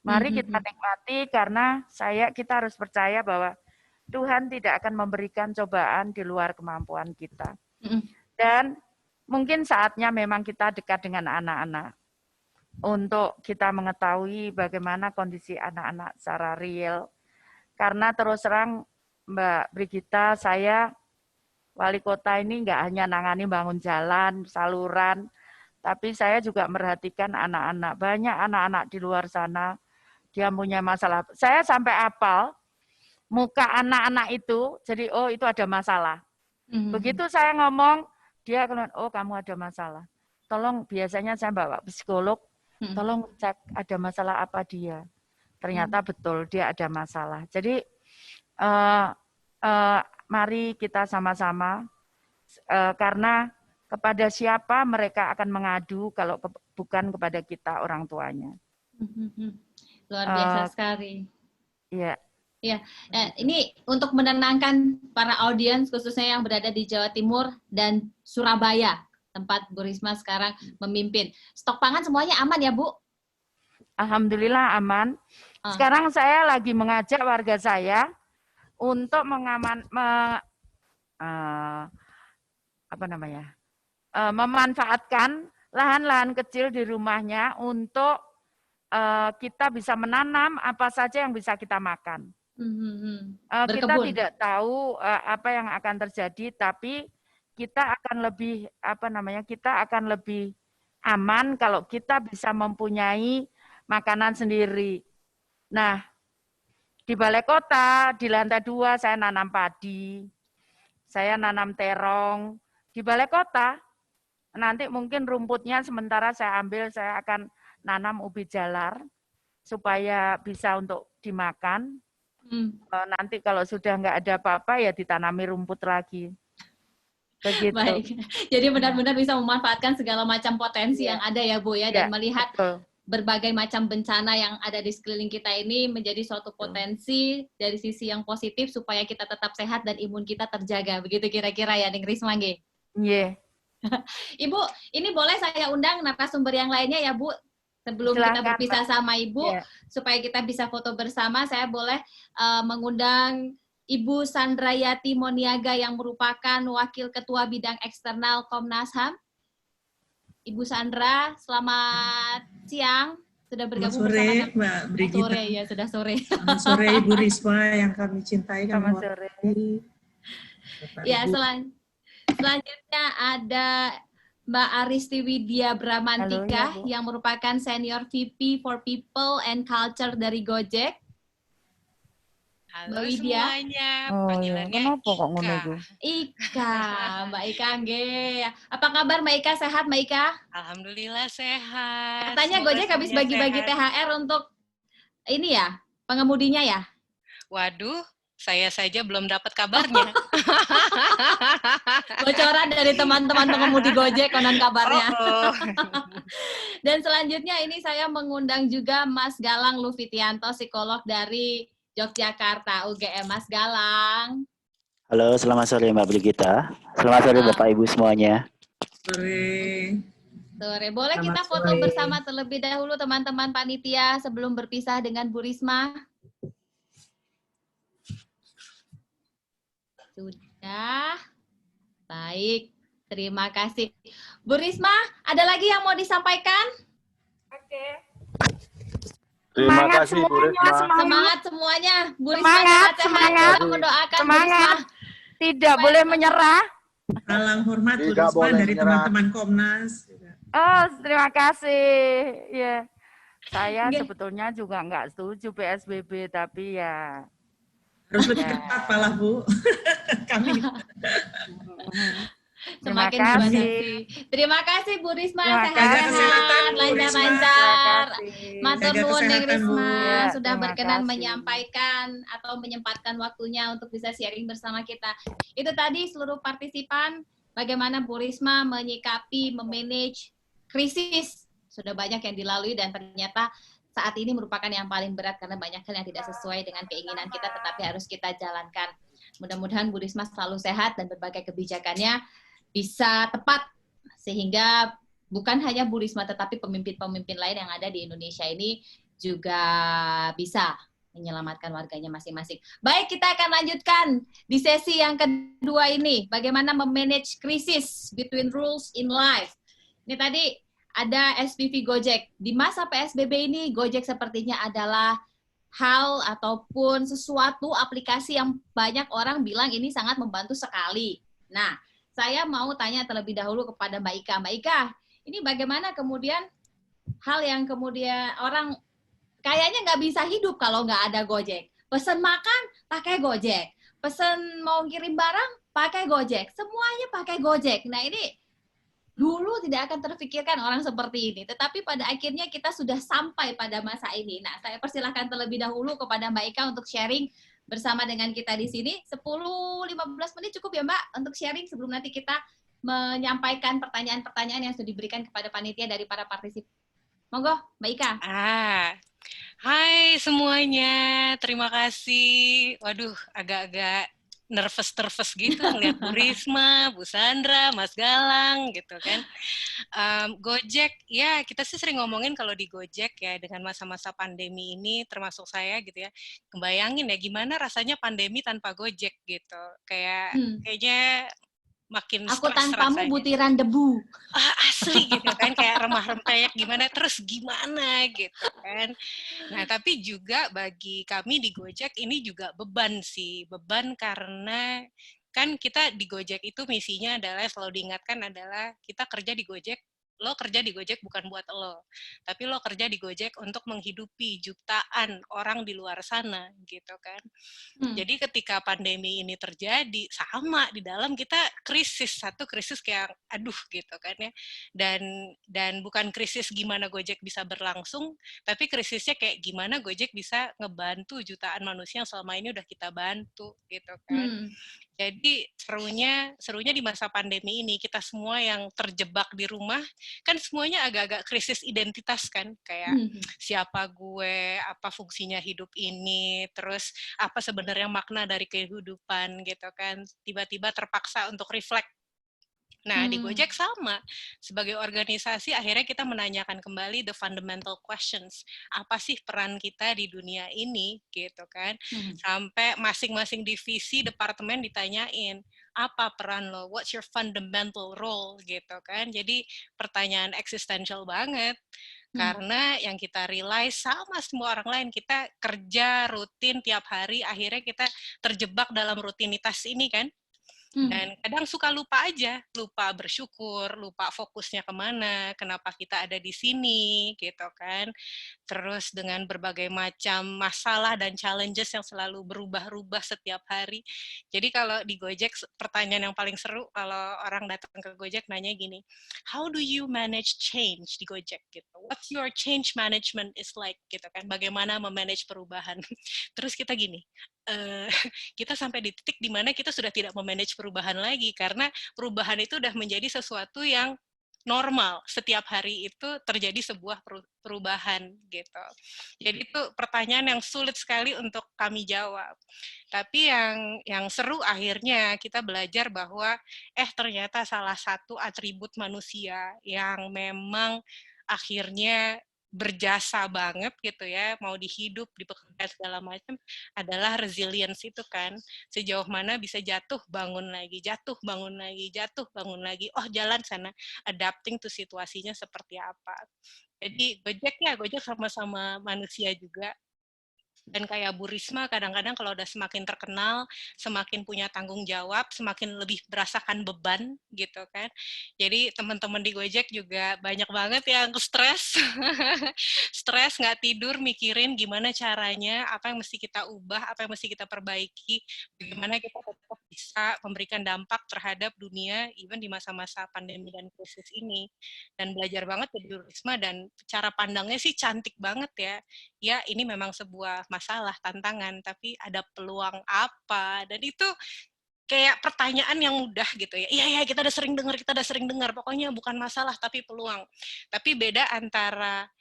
Mari kita nikmati karena kita harus percaya bahwa Tuhan tidak akan memberikan cobaan di luar kemampuan kita. Dan mungkin saatnya memang kita dekat dengan anak-anak untuk kita mengetahui bagaimana kondisi anak-anak secara real. Karena terus terang Mbak Brigita, saya wali kota ini nggak hanya nangani bangun jalan, saluran, tapi saya juga merhatikan anak-anak. Banyak anak-anak di luar sana, dia punya masalah. Saya sampai hafal muka anak-anak itu, jadi oh itu ada masalah. Begitu saya ngomong, dia akan, oh kamu ada masalah. Tolong, biasanya saya bawa psikolog, tolong cek ada masalah apa dia. Ternyata betul dia ada masalah. Jadi mari kita sama-sama, karena kepada siapa mereka akan mengadu kalau bukan kepada kita orang tuanya. Luar biasa sekali. Iya. Ya, ini untuk menenangkan para audiens khususnya yang berada di Jawa Timur dan Surabaya, tempat Bu Risma sekarang memimpin. Stok pangan semuanya aman ya, Bu? Alhamdulillah aman. Sekarang saya lagi mengajak warga saya untuk memanfaatkan lahan-lahan kecil di rumahnya untuk kita bisa menanam apa saja yang bisa kita makan. Kita Berkebun. tidak tahu apa yang akan terjadi, tapi kita akan lebih kita akan lebih aman kalau kita bisa mempunyai makanan sendiri. Nah, di balai kota, di lantai 2 saya nanam padi, saya nanam terong. Di balai kota, nanti mungkin rumputnya sementara saya ambil, saya akan nanam ubi jalar supaya bisa untuk dimakan. Nanti kalau sudah nggak ada apa-apa ya ditanami rumput lagi. Begitu. Baik. Jadi benar-benar bisa memanfaatkan segala macam potensi yang ada ya Bu ya, dan melihat berbagai macam bencana yang ada di sekeliling kita ini menjadi suatu potensi dari sisi yang positif supaya kita tetap sehat dan imun kita terjaga. Begitu kira-kira ya, Ning Risma nggih. Iya. Ibu, ini boleh saya undang narasumber yang lainnya ya Bu? Sebelum kita berpisah sama Ibu, supaya kita bisa foto bersama, saya boleh mengundang Ibu Sandrayati Moniaga yang merupakan Wakil Ketua Bidang Eksternal Komnas HAM. Ibu Sandra, selamat siang. Sudah bergabung bersama kami. Mbak Brigita. Sore, ya sudah sore. Selamat sore Ibu Risma yang kami cintai. Selamat sore. Ya, selanjutnya ada Mbak Aristi Widya Bramantika. Halo, ya, yang merupakan Senior VP for People and Culture dari Gojek. Halo Mbak Widya. semuanya, iya. panggilannya Kenapa kok ngono Ika. iku? Ika, Mbak Ika nggih. Apa kabar Mbak Ika? Sehat Mbak Ika? Alhamdulillah sehat. Katanya Semoga Gojek habis semuanya bagi-bagi sehat. THR untuk ini ya, pengemudinya ya? Waduh, saya saja belum dapat kabarnya. Bocoran dari teman-teman pengemudi Gojek konon kabarnya. Oh. Dan selanjutnya ini saya mengundang juga Mas Galang Lufitianto, psikolog dari Yogyakarta UGM. Mas Galang. Halo, selamat sore Mbak Brigita. Selamat sore Bapak Ibu semuanya. Sore. Sore. Boleh Selamat kita foto sore. bersama terlebih dahulu teman-teman panitia sebelum berpisah dengan Bu Risma? Sudah. Baik. Terima kasih. Bu Risma, ada lagi yang mau disampaikan? Oke. Terima Semangat kasih Bu semuanya, Risma. Semangat semuanya. Bu Risma Semangat, sehat-sehat. semangat. Kita mendoakan Bu Semangat. Risma. Tidak boleh menyerah. Salam hormat Bu Tidak Risma boleh dari menyerah. teman-teman Komnas. Oh, terima kasih. Ya. Saya Nggih. sebetulnya juga nggak setuju PSBB, tapi ya Harus lebih Ya. ketat malah Bu. Kami. terima Semakin kasih. dibatasi. Terima kasih Bu Risma, Terima Jaga sehat-sehat, kesehatan, Bu lancar-lancar. Terima Matur Jaga nuwun Neng kesehatan, Bu. Risma Ya, sudah terima berkenan kasih. menyampaikan atau menyempatkan waktunya untuk bisa sharing bersama kita. Itu tadi seluruh partisipan bagaimana Bu Risma menyikapi, memanage krisis. Sudah banyak yang dilalui dan ternyata saat ini merupakan yang paling berat karena banyak hal yang tidak sesuai dengan keinginan kita tetapi harus kita jalankan. Mudah-mudahan Bu Risma selalu sehat dan berbagai kebijakannya bisa tepat sehingga bukan hanya Bu Risma tetapi pemimpin-pemimpin lain yang ada di Indonesia ini juga bisa menyelamatkan warganya masing-masing. Baik, kita akan lanjutkan di sesi yang kedua ini, bagaimana memanage krisis between rules in life. Ini tadi ada SPV Gojek. Di masa PSBB ini Gojek sepertinya adalah hal ataupun sesuatu aplikasi yang banyak orang bilang ini sangat membantu sekali. Nah, saya mau tanya terlebih dahulu kepada Mbak Ika. Mbak Ika, ini bagaimana kemudian hal yang kemudian orang kayaknya nggak bisa hidup kalau nggak ada Gojek. Pesen makan, pakai Gojek. Pesen mau kirim barang, pakai Gojek. Semuanya pakai Gojek. Nah ini dulu tidak akan terfikirkan orang seperti ini. Tetapi pada akhirnya kita sudah sampai pada masa ini. Nah, saya persilahkan terlebih dahulu kepada Mbak Ika untuk sharing bersama dengan kita di sini. 10-15 menit cukup ya Mbak untuk sharing sebelum nanti kita menyampaikan pertanyaan-pertanyaan yang sudah diberikan kepada panitia dari para partisipan. Monggo, Mbak Ika. Hai semuanya, terima kasih. Waduh, agak-agak nervous gitu ngeliat Bu Risma, Bu Sandra, Mas Galang gitu kan. Gojek, ya kita sih sering ngomongin kalau di Gojek ya dengan masa-masa pandemi ini termasuk saya gitu ya. Kebayangin ya gimana rasanya pandemi tanpa Gojek gitu. Kayaknya makin Aku stres tanpamu rasanya. butiran debu. Asli gitu kan, kayak remah-rempeyek gimana, terus gimana gitu kan. Nah, tapi juga bagi kami di Gojek ini juga beban sih. Beban karena kan kita di Gojek itu misinya adalah, selalu diingatkan adalah kita kerja di Gojek, lo kerja di Gojek bukan buat lo, tapi lo kerja di Gojek untuk menghidupi jutaan orang di luar sana gitu kan. Jadi ketika pandemi ini terjadi, sama di dalam kita krisis, satu krisis kayak aduh gitu kan ya. Dan bukan krisis gimana Gojek bisa berlangsung, tapi krisisnya kayak gimana Gojek bisa ngebantu jutaan manusia yang selama ini udah kita bantu gitu kan. Jadi serunya di masa pandemi ini, kita semua yang terjebak di rumah, kan semuanya agak-agak krisis identitas kan, kayak siapa gue, apa fungsinya hidup ini, terus apa sebenarnya makna dari kehidupan gitu kan, tiba-tiba terpaksa untuk reflect. Nah, di Gojek sama. Sebagai organisasi, akhirnya kita menanyakan kembali the fundamental questions. Apa sih peran kita di dunia ini, gitu kan? Sampai masing-masing divisi, departemen ditanyain, apa peran lo? What's your fundamental role, gitu kan? Jadi, pertanyaan eksistensial banget. Karena yang kita realize sama semua orang lain, kita kerja rutin tiap hari, akhirnya kita terjebak dalam rutinitas ini kan. Dan kadang suka lupa aja, lupa bersyukur, lupa fokusnya kemana, kenapa kita ada di sini, gitu kan. Terus dengan berbagai macam masalah dan challenges yang selalu berubah-ubah setiap hari. Jadi kalau di Gojek, pertanyaan yang paling seru kalau orang datang ke Gojek nanya gini, how do you manage change di Gojek? Gitu. What's your change management is like? Gitu kan, bagaimana memanage perubahan. Terus kita gini, kita sampai di titik di mana kita sudah tidak memanage perubahan lagi, karena perubahan itu udah menjadi sesuatu yang normal, setiap hari itu terjadi sebuah perubahan gitu. Jadi itu pertanyaan yang sulit sekali untuk kami jawab. Tapi yang seru akhirnya kita belajar bahwa ternyata salah satu atribut manusia yang memang akhirnya berjasa banget gitu ya, mau di hidup, di pekerjaan segala macam, adalah resilience itu kan. Sejauh mana bisa jatuh, bangun lagi, jatuh, bangun lagi, jatuh, bangun lagi. Oh, jalan sana, adapting to situasinya seperti apa. Jadi Gojek sama-sama manusia juga. Dan kayak Bu Risma, kadang-kadang kalau udah semakin terkenal, semakin punya tanggung jawab, semakin lebih merasakan beban, gitu kan. Jadi teman-teman di Gojek juga banyak banget yang stres, stres, nggak tidur, mikirin gimana caranya, apa yang mesti kita ubah, apa yang mesti kita perbaiki, bagaimana kita tetap bisa memberikan dampak terhadap dunia, even di masa-masa pandemi dan krisis ini. Dan belajar banget dari Bu Risma, dan cara pandangnya sih cantik banget ya. Ya, ini memang sebuah masalah, tantangan, tapi ada peluang apa, dan itu kayak pertanyaan yang mudah gitu ya. Iya, kita udah sering dengar, pokoknya bukan masalah, tapi peluang. Tapi beda antara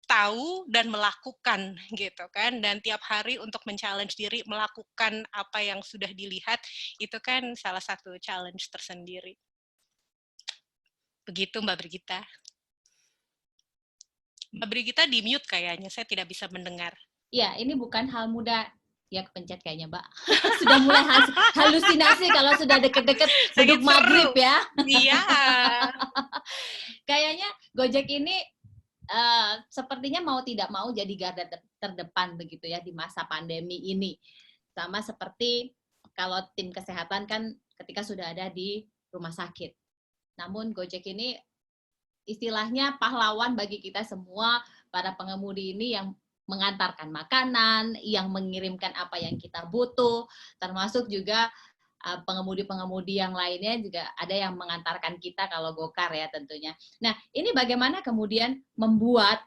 tahu dan melakukan gitu kan, dan tiap hari untuk men-challenge diri, melakukan apa yang sudah dilihat, itu kan salah satu challenge tersendiri. Begitu Mbak Brigita. Mbak Brigita di-mute kayaknya, saya tidak bisa mendengar. Ya, ini bukan hal mudah. Ya, kepencet kayaknya, Mbak. Sudah mulai halusinasi kalau sudah deket-deket duduk maghrib ya. Iya. Kayaknya Gojek ini sepertinya mau tidak mau jadi garda terdepan begitu ya di masa pandemi ini. Sama seperti kalau tim kesehatan kan ketika sudah ada di rumah sakit. Namun Gojek ini istilahnya pahlawan bagi kita semua, para pengemudi ini yang mengantarkan makanan, yang mengirimkan apa yang kita butuh, termasuk juga pengemudi-pengemudi yang lainnya juga ada yang mengantarkan kita kalau Gokar ya tentunya. Nah, ini bagaimana kemudian membuat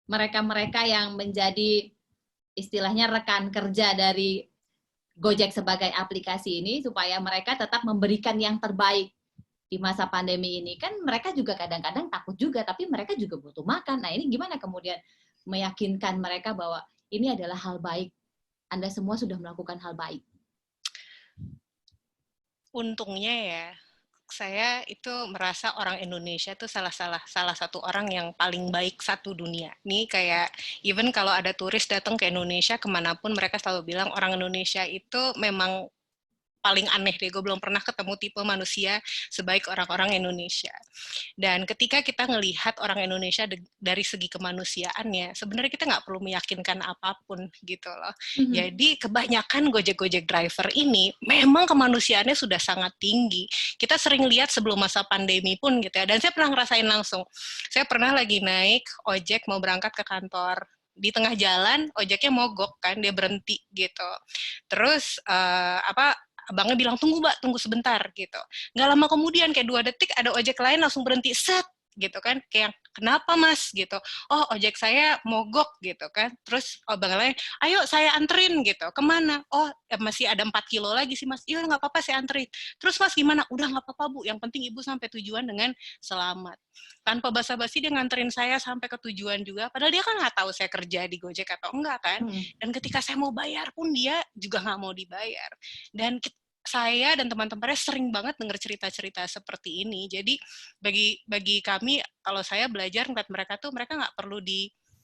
mereka-mereka yang menjadi istilahnya rekan kerja dari Gojek sebagai aplikasi ini supaya mereka tetap memberikan yang terbaik di masa pandemi ini. Kan mereka juga kadang-kadang takut juga, tapi mereka juga butuh makan. Nah, ini gimana kemudian meyakinkan mereka bahwa ini adalah hal baik. Anda semua sudah melakukan hal baik. Untungnya ya, saya itu merasa orang Indonesia itu salah satu orang yang paling baik satu dunia. Nih kayak even kalau ada turis datang ke Indonesia kemanapun, mereka selalu bilang orang Indonesia itu memang paling aneh deh, gue belum pernah ketemu tipe manusia sebaik orang-orang Indonesia. Dan ketika kita ngelihat orang Indonesia dari segi kemanusiaannya, sebenarnya kita nggak perlu meyakinkan apapun gitu loh. Jadi kebanyakan Gojek driver ini memang kemanusiaannya sudah sangat tinggi. Kita sering lihat sebelum masa pandemi pun gitu ya, dan saya pernah ngerasain langsung. Saya pernah lagi naik ojek mau berangkat ke kantor. Di tengah jalan ojeknya mogok kan, dia berhenti gitu. Terus abangnya bilang tunggu mbak, tunggu sebentar gitu. Nggak lama kemudian kayak 2 detik ada ojek lain langsung berhenti set gitu kan, kayak kenapa mas gitu, oh ojek saya mogok gitu kan. Terus abang lain, ayo saya anterin gitu, kemana? Oh masih ada 4 kilo lagi sih mas. Iya nggak apa-apa saya anterin. Terus mas gimana? Udah nggak apa-apa bu, yang penting ibu sampai tujuan dengan selamat. Tanpa basa-basi dia nganterin saya sampai ke tujuan juga, padahal dia kan nggak tahu saya kerja di Gojek atau enggak kan. Dan ketika saya mau bayar pun dia juga nggak mau dibayar. Dan saya dan teman-temannya sering banget dengar cerita-cerita seperti ini. Jadi bagi kami, kalau saya belajar ngeliat mereka tuh, mereka nggak perlu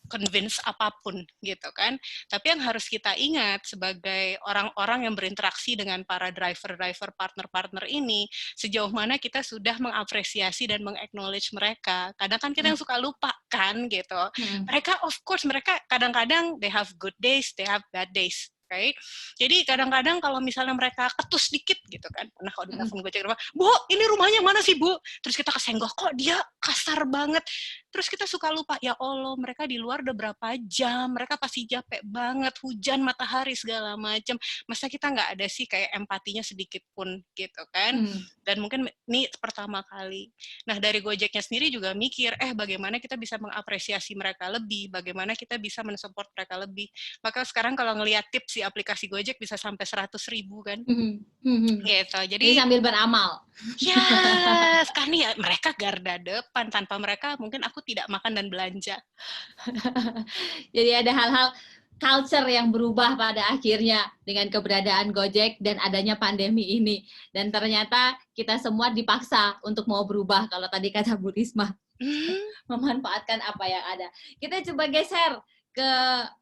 convince apapun gitu kan. Tapi yang harus kita ingat sebagai orang-orang yang berinteraksi dengan para driver-driver partner-partner ini, sejauh mana kita sudah mengapresiasi dan meng-acknowledge mereka. Kadang kan kita yang suka lupa kan gitu. Mereka of course mereka kadang-kadang they have good days, they have bad days. Right? Jadi kadang-kadang kalau misalnya mereka ketus dikit gitu kan, pernah kalau di telepon Gojek rumah, Bu, ini rumahnya mana sih Bu? Terus kita kesenggol, kok dia kasar banget. Terus kita suka lupa, ya Allah, mereka di luar udah berapa jam, mereka pasti capek banget, hujan, matahari, segala macam. Masa kita nggak ada sih kayak empatinya sedikit pun gitu kan? Dan mungkin ini pertama kali. Nah dari Gojeknya sendiri juga mikir, bagaimana kita bisa mengapresiasi mereka lebih, bagaimana kita bisa mensupport mereka lebih. Maka sekarang kalau ngelihat tips di aplikasi Gojek bisa sampai 100.000 kan? Gitu. Jadi sambil beramal. Ya, kan ya mereka garda depan. Tanpa mereka mungkin aku tidak makan dan belanja. Jadi ada hal-hal culture yang berubah pada akhirnya dengan keberadaan Gojek dan adanya pandemi ini. Dan ternyata kita semua dipaksa untuk mau berubah, kalau tadi kata Bu Risma. Memanfaatkan apa yang ada. Kita coba geser ke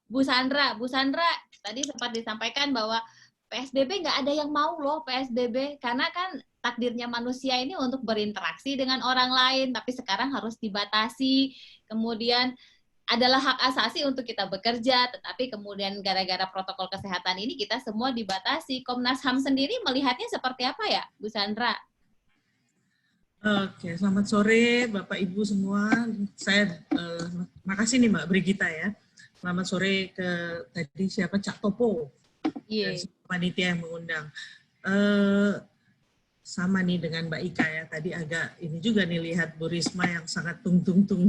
Bu Sandra. Bu Sandra, tadi sempat disampaikan bahwa PSBB nggak ada yang mau loh PSBB, karena kan takdirnya manusia ini untuk berinteraksi dengan orang lain, tapi sekarang harus dibatasi. Kemudian adalah hak asasi untuk kita bekerja, tetapi kemudian gara-gara protokol kesehatan ini kita semua dibatasi. Komnas HAM sendiri melihatnya seperti apa ya, Bu Sandra? Oke, selamat sore Bapak Ibu semua. Saya makasih nih Mbak Brigita ya. Selamat sore ke tadi siapa Cak Topo. Dan panitia yang mengundang. Sama nih dengan Mbak Ika ya, tadi agak ini juga nih lihat Bu Risma yang sangat tung-tung-tung.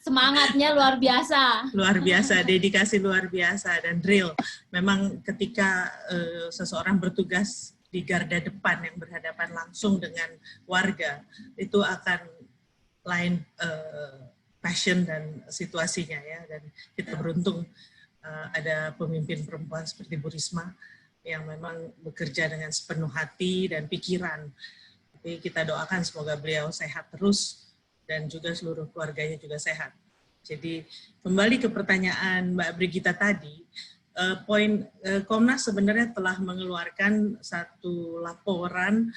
Semangatnya luar biasa. Luar biasa, dedikasi luar biasa dan real. Memang ketika seseorang bertugas di garda depan yang berhadapan langsung dengan warga, itu akan lain passion dan situasinya ya. Dan kita beruntung ada pemimpin perempuan seperti Bu Risma yang memang bekerja dengan sepenuh hati dan pikiran. Tapi kita doakan semoga beliau sehat terus dan juga seluruh keluarganya juga sehat. Jadi kembali ke pertanyaan Mbak Brigita tadi, Komnas sebenarnya telah mengeluarkan satu laporan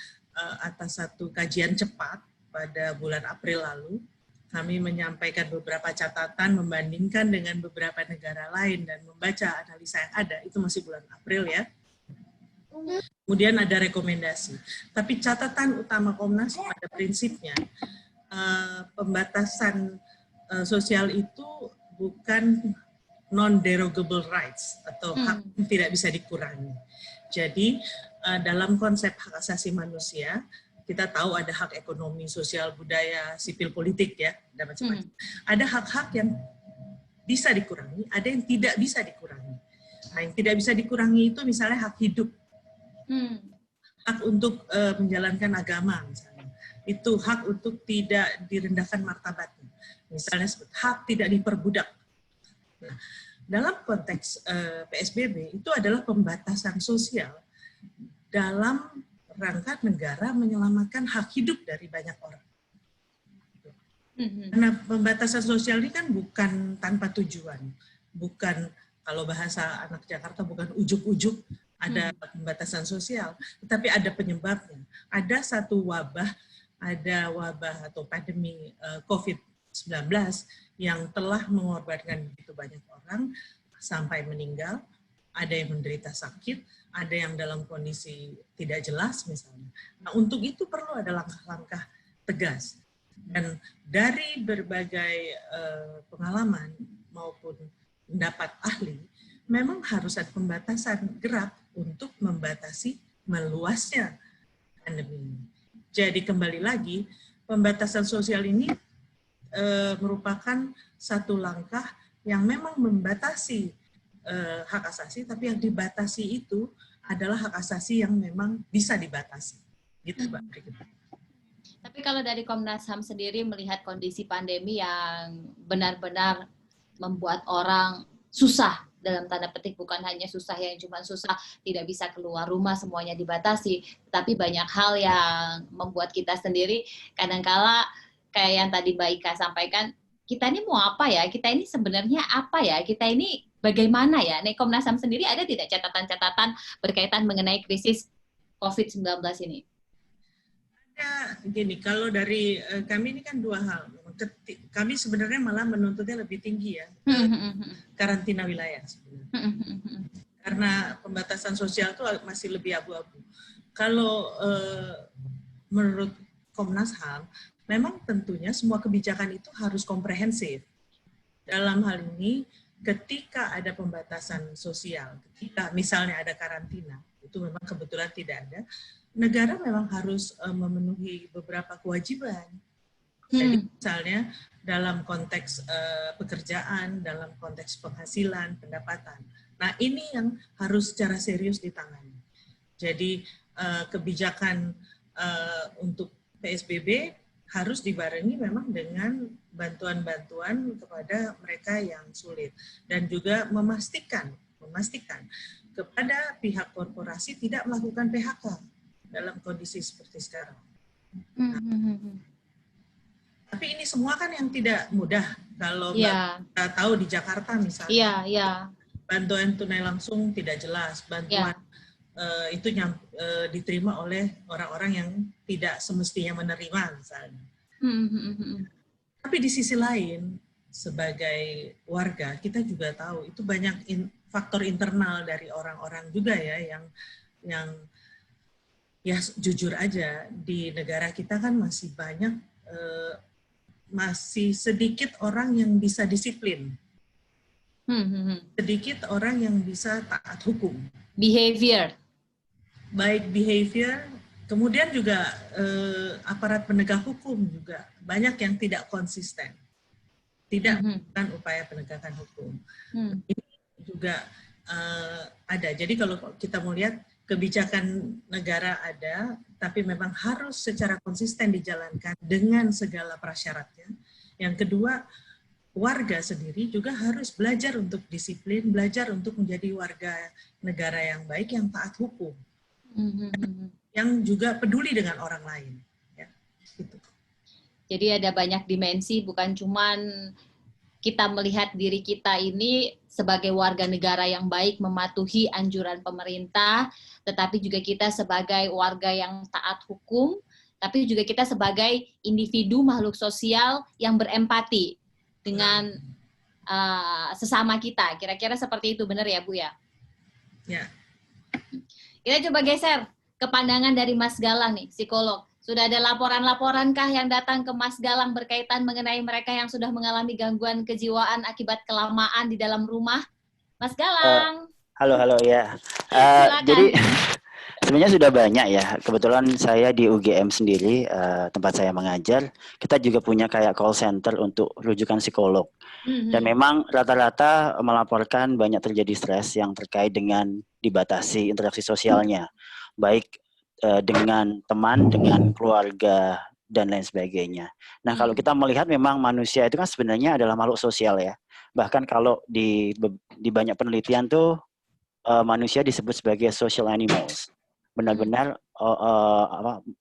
atas satu kajian cepat pada bulan April lalu. Kami menyampaikan beberapa catatan membandingkan dengan beberapa negara lain dan membaca analisa yang ada, itu masih bulan April ya. Kemudian ada rekomendasi. Tapi catatan utama Komnas pada prinsipnya, pembatasan sosial itu bukan non-derogable rights atau hak yang tidak bisa dikurangi. Jadi dalam konsep hak asasi manusia, kita tahu ada hak ekonomi, sosial, budaya, sipil, politik ya, ada macam-macam. Ada hak-hak yang bisa dikurangi, ada yang tidak bisa dikurangi. Nah, yang tidak bisa dikurangi itu misalnya hak hidup. Hak untuk menjalankan agama misalnya. Itu hak untuk tidak direndahkan martabatnya. Misalnya hak tidak diperbudak. Nah, dalam konteks PSBB itu adalah pembatasan sosial dalam rangka negara menyelamatkan hak hidup dari banyak orang. Karena pembatasan sosial ini kan bukan tanpa tujuan. Bukan, kalau bahasa anak Jakarta bukan ujuk-ujuk, ada pembatasan sosial, tetapi ada penyebabnya. Ada satu wabah, atau pandemi COVID-19 yang telah mengorbankan begitu banyak orang sampai meninggal, ada yang menderita sakit, ada yang dalam kondisi tidak jelas misalnya. Nah, untuk itu perlu ada langkah-langkah tegas. Dan dari berbagai pengalaman maupun pendapat ahli, memang harus ada pembatasan gerak untuk membatasi meluasnya pandemi ini. Jadi kembali lagi, pembatasan sosial ini merupakan satu langkah yang memang membatasi hak asasi, tapi yang dibatasi itu adalah hak asasi yang memang bisa dibatasi. Gitu, Mbak. Tapi kalau dari Komnas HAM sendiri melihat kondisi pandemi yang benar-benar membuat orang susah, dalam tanda petik bukan hanya susah yang cuma susah tidak bisa keluar rumah, semuanya dibatasi, tapi banyak hal yang membuat kita sendiri kadangkala kayak yang tadi Mbak Ika sampaikan, kita ini mau apa ya? Kita ini sebenarnya apa ya? Kita ini bagaimana ya? Nih Komnas HAM sendiri ada tidak catatan-catatan berkaitan mengenai krisis COVID-19 ini? Ada gini, kalau dari kami ini kan dua hal. Kami sebenarnya malah menuntutnya lebih tinggi ya, karantina wilayah sebenarnya. Karena pembatasan sosial itu masih lebih abu-abu. Kalau menurut Komnas HAM, memang tentunya semua kebijakan itu harus komprehensif. Dalam hal ini, ketika ada pembatasan sosial, ketika misalnya ada karantina, itu memang kebetulan tidak ada, negara memang harus memenuhi beberapa kewajiban. Jadi misalnya dalam konteks pekerjaan, dalam konteks penghasilan, pendapatan. Nah ini yang harus secara serius ditangani. Jadi kebijakan untuk PSBB harus dibarengi memang dengan bantuan-bantuan kepada mereka yang sulit. Dan juga memastikan kepada pihak korporasi tidak melakukan PHK dalam kondisi seperti sekarang. Nah, tapi ini semua kan yang tidak mudah. Kalau kita tahu di Jakarta misalnya, bantuan tunai langsung tidak jelas, bantuan itu diterima oleh orang-orang yang tidak semestinya menerima misalnya. Tapi di sisi lain, sebagai warga, kita juga tahu itu banyak faktor internal dari orang-orang juga ya, yang ya jujur aja, di negara kita kan masih banyak, masih sedikit orang yang bisa disiplin. Sedikit orang yang bisa taat hukum. Behavior. Baik behavior, kemudian juga aparat penegak hukum juga banyak yang tidak konsisten. Tidak melakukan upaya penegakan hukum. Ini juga ada. Jadi kalau kita mau lihat, kebijakan negara ada, tapi memang harus secara konsisten dijalankan dengan segala prasyaratnya. Yang kedua, warga sendiri juga harus belajar untuk disiplin, belajar untuk menjadi warga negara yang baik, yang taat hukum, yang juga peduli dengan orang lain. Ya, gitu. Jadi ada banyak dimensi, bukan cuman kita melihat diri kita ini sebagai warga negara yang baik mematuhi anjuran pemerintah, tetapi juga kita sebagai warga yang taat hukum, tapi juga kita sebagai individu makhluk sosial yang berempati dengan sesama kita. Kira-kira seperti itu, benar ya Bu ya? Ya. Kita coba geser ke pandangan dari Mas Galang nih, psikolog. Sudah ada laporan-laporankah yang datang ke Mas Galang berkaitan mengenai mereka yang sudah mengalami gangguan kejiwaan akibat kelamaan di dalam rumah? Mas Galang. Halo ya. Jadi sebenarnya sudah banyak ya. Kebetulan saya di UGM sendiri, tempat saya mengajar, kita juga punya kayak call center untuk rujukan psikolog. Dan memang rata-rata melaporkan banyak terjadi stres yang terkait dengan dibatasi interaksi sosialnya. Baik dengan teman, dengan keluarga, dan lain sebagainya. Nah, kalau kita melihat memang manusia itu kan sebenarnya adalah makhluk sosial ya. Bahkan kalau di banyak penelitian tuh manusia disebut sebagai social animals. Benar-benar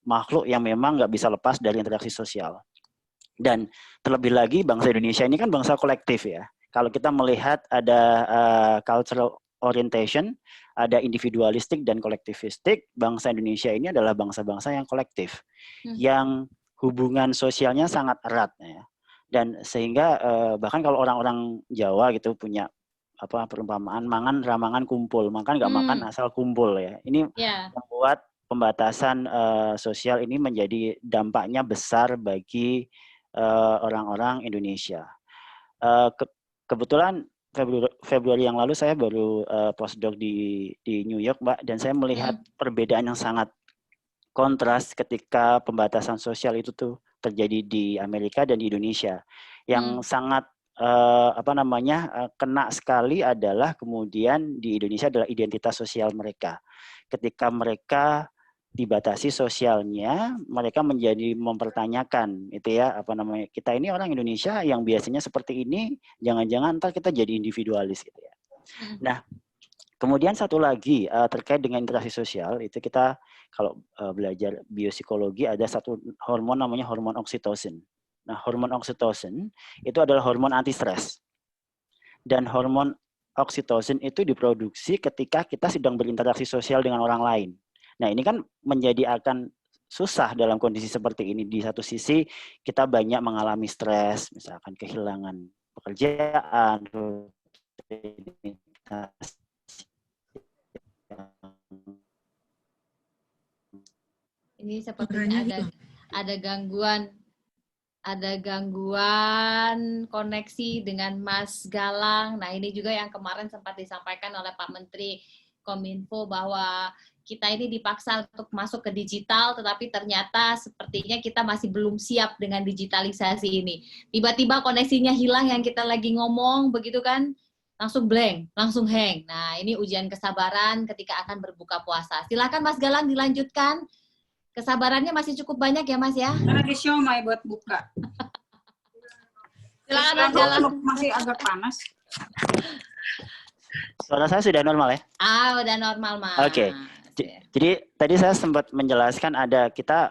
makhluk yang memang nggak bisa lepas dari interaksi sosial. Dan terlebih lagi bangsa Indonesia ini kan bangsa kolektif ya. Kalau kita melihat ada cultural orientation, ada individualistik dan kolektivistik. Bangsa Indonesia ini adalah bangsa-bangsa yang kolektif, yang hubungan sosialnya sangat erat ya. Dan sehingga bahkan kalau orang-orang Jawa gitu punya perumpamaan mangan ramangan kumpul, makan nggak makan asal kumpul ya. Ini membuat pembatasan sosial ini menjadi dampaknya besar bagi orang-orang Indonesia. Kebetulan Februari yang lalu saya baru postdoc di New York, Mbak, dan saya melihat perbedaan yang sangat kontras ketika pembatasan sosial itu tuh terjadi di Amerika dan di Indonesia. Yang sangat kena sekali adalah kemudian di Indonesia adalah identitas sosial mereka. Ketika mereka dibatasi sosialnya, mereka menjadi mempertanyakan itu ya, kita ini orang Indonesia yang biasanya seperti ini, jangan-jangan ntar kita jadi individualis gitu ya. Nah, kemudian satu lagi terkait dengan interaksi sosial, itu kita kalau belajar biopsikologi ada satu hormon namanya hormon oksitosin. Nah, hormon oksitosin itu adalah hormon anti stres. Dan hormon oksitosin itu diproduksi ketika kita sedang berinteraksi sosial dengan orang lain. Nah, ini kan menjadi akan susah dalam kondisi seperti ini. Di satu sisi kita banyak mengalami stres, misalkan kehilangan pekerjaan, ini sepertinya ada gangguan koneksi dengan Mas Galang. Nah, ini juga yang kemarin sempat disampaikan oleh Pak Menteri Kominfo bahwa kita ini dipaksa untuk masuk ke digital, tetapi ternyata sepertinya kita masih belum siap dengan digitalisasi ini. Tiba-tiba koneksinya hilang yang kita lagi ngomong, begitu kan? Langsung blank, langsung hang. Nah, ini ujian kesabaran ketika akan berbuka puasa. Silakan Mas Galang dilanjutkan. Kesabarannya masih cukup banyak ya, Mas ya? Lagi siomay buat buka. Silakan Mas Galang. Masih agak panas. Suara saya sudah normal ya? Udah normal, Mas. Oke. Jadi tadi saya sempat menjelaskan ada kita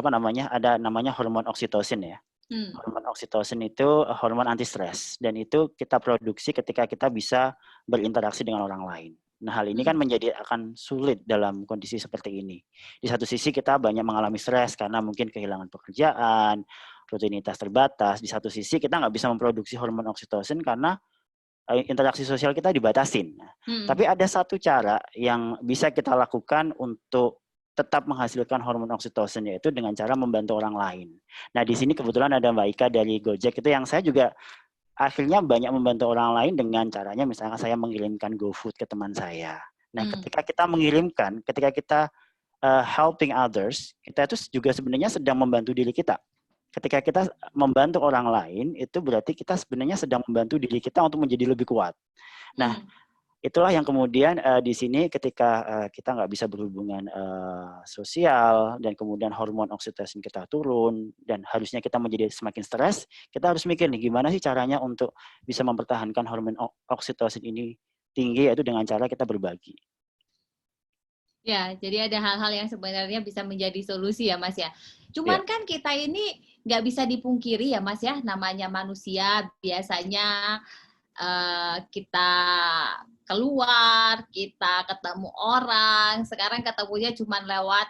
ada namanya hormon oksitosin ya. Hormon oksitosin itu hormon anti stres dan itu kita produksi ketika kita bisa berinteraksi dengan orang lain. Nah, hal ini kan menjadi akan sulit dalam kondisi seperti ini. Di satu sisi kita banyak mengalami stres karena mungkin kehilangan pekerjaan, rutinitas terbatas. Di satu sisi kita nggak bisa memproduksi hormon oksitosin karena interaksi sosial kita dibatasin. Tapi ada satu cara yang bisa kita lakukan untuk tetap menghasilkan hormon oksitosin, yaitu dengan cara membantu orang lain. Nah, di sini kebetulan ada Mbak Ika dari Gojek, itu yang saya juga akhirnya banyak membantu orang lain dengan caranya misalnya saya mengirimkan GoFood ke teman saya. Nah, ketika kita mengirimkan, ketika kita helping others, kita itu juga sebenarnya sedang membantu diri kita. Ketika kita membantu orang lain, itu berarti kita sebenarnya sedang membantu diri kita untuk menjadi lebih kuat. Nah, itulah yang kemudian di sini ketika kita nggak bisa berhubungan sosial dan kemudian hormon oksitosin kita turun dan harusnya kita menjadi semakin stres, kita harus mikir nih gimana sih caranya untuk bisa mempertahankan hormon oksitosin ini tinggi, yaitu dengan cara kita berbagi. Ya, jadi ada hal-hal yang sebenarnya bisa menjadi solusi ya, Mas ya. Cuman kan kita ini nggak bisa dipungkiri ya, Mas ya, namanya manusia biasanya kita keluar, kita ketemu orang, sekarang ketemunya cuma lewat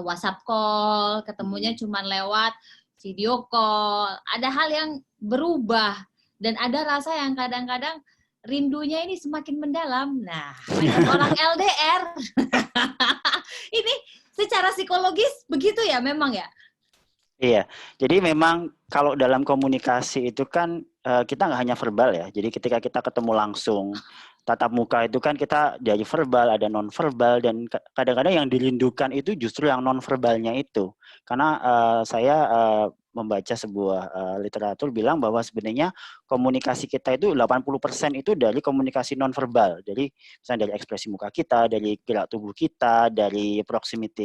WhatsApp call, ketemunya cuma lewat video call. Ada hal yang berubah dan ada rasa yang kadang-kadang rindunya ini semakin mendalam. Nah, orang LDR. Ini secara psikologis begitu ya memang ya? Iya, jadi memang kalau dalam komunikasi itu kan kita nggak hanya verbal ya. Jadi ketika kita ketemu langsung, tatap muka itu kan kita dari verbal, ada non-verbal, dan kadang-kadang yang dirindukan itu justru yang non-verbalnya itu. Karena saya membaca sebuah literatur bilang bahwa sebenarnya komunikasi kita itu 80% itu dari komunikasi non-verbal. Jadi misalnya dari ekspresi muka kita, dari gerak tubuh kita, dari proximity,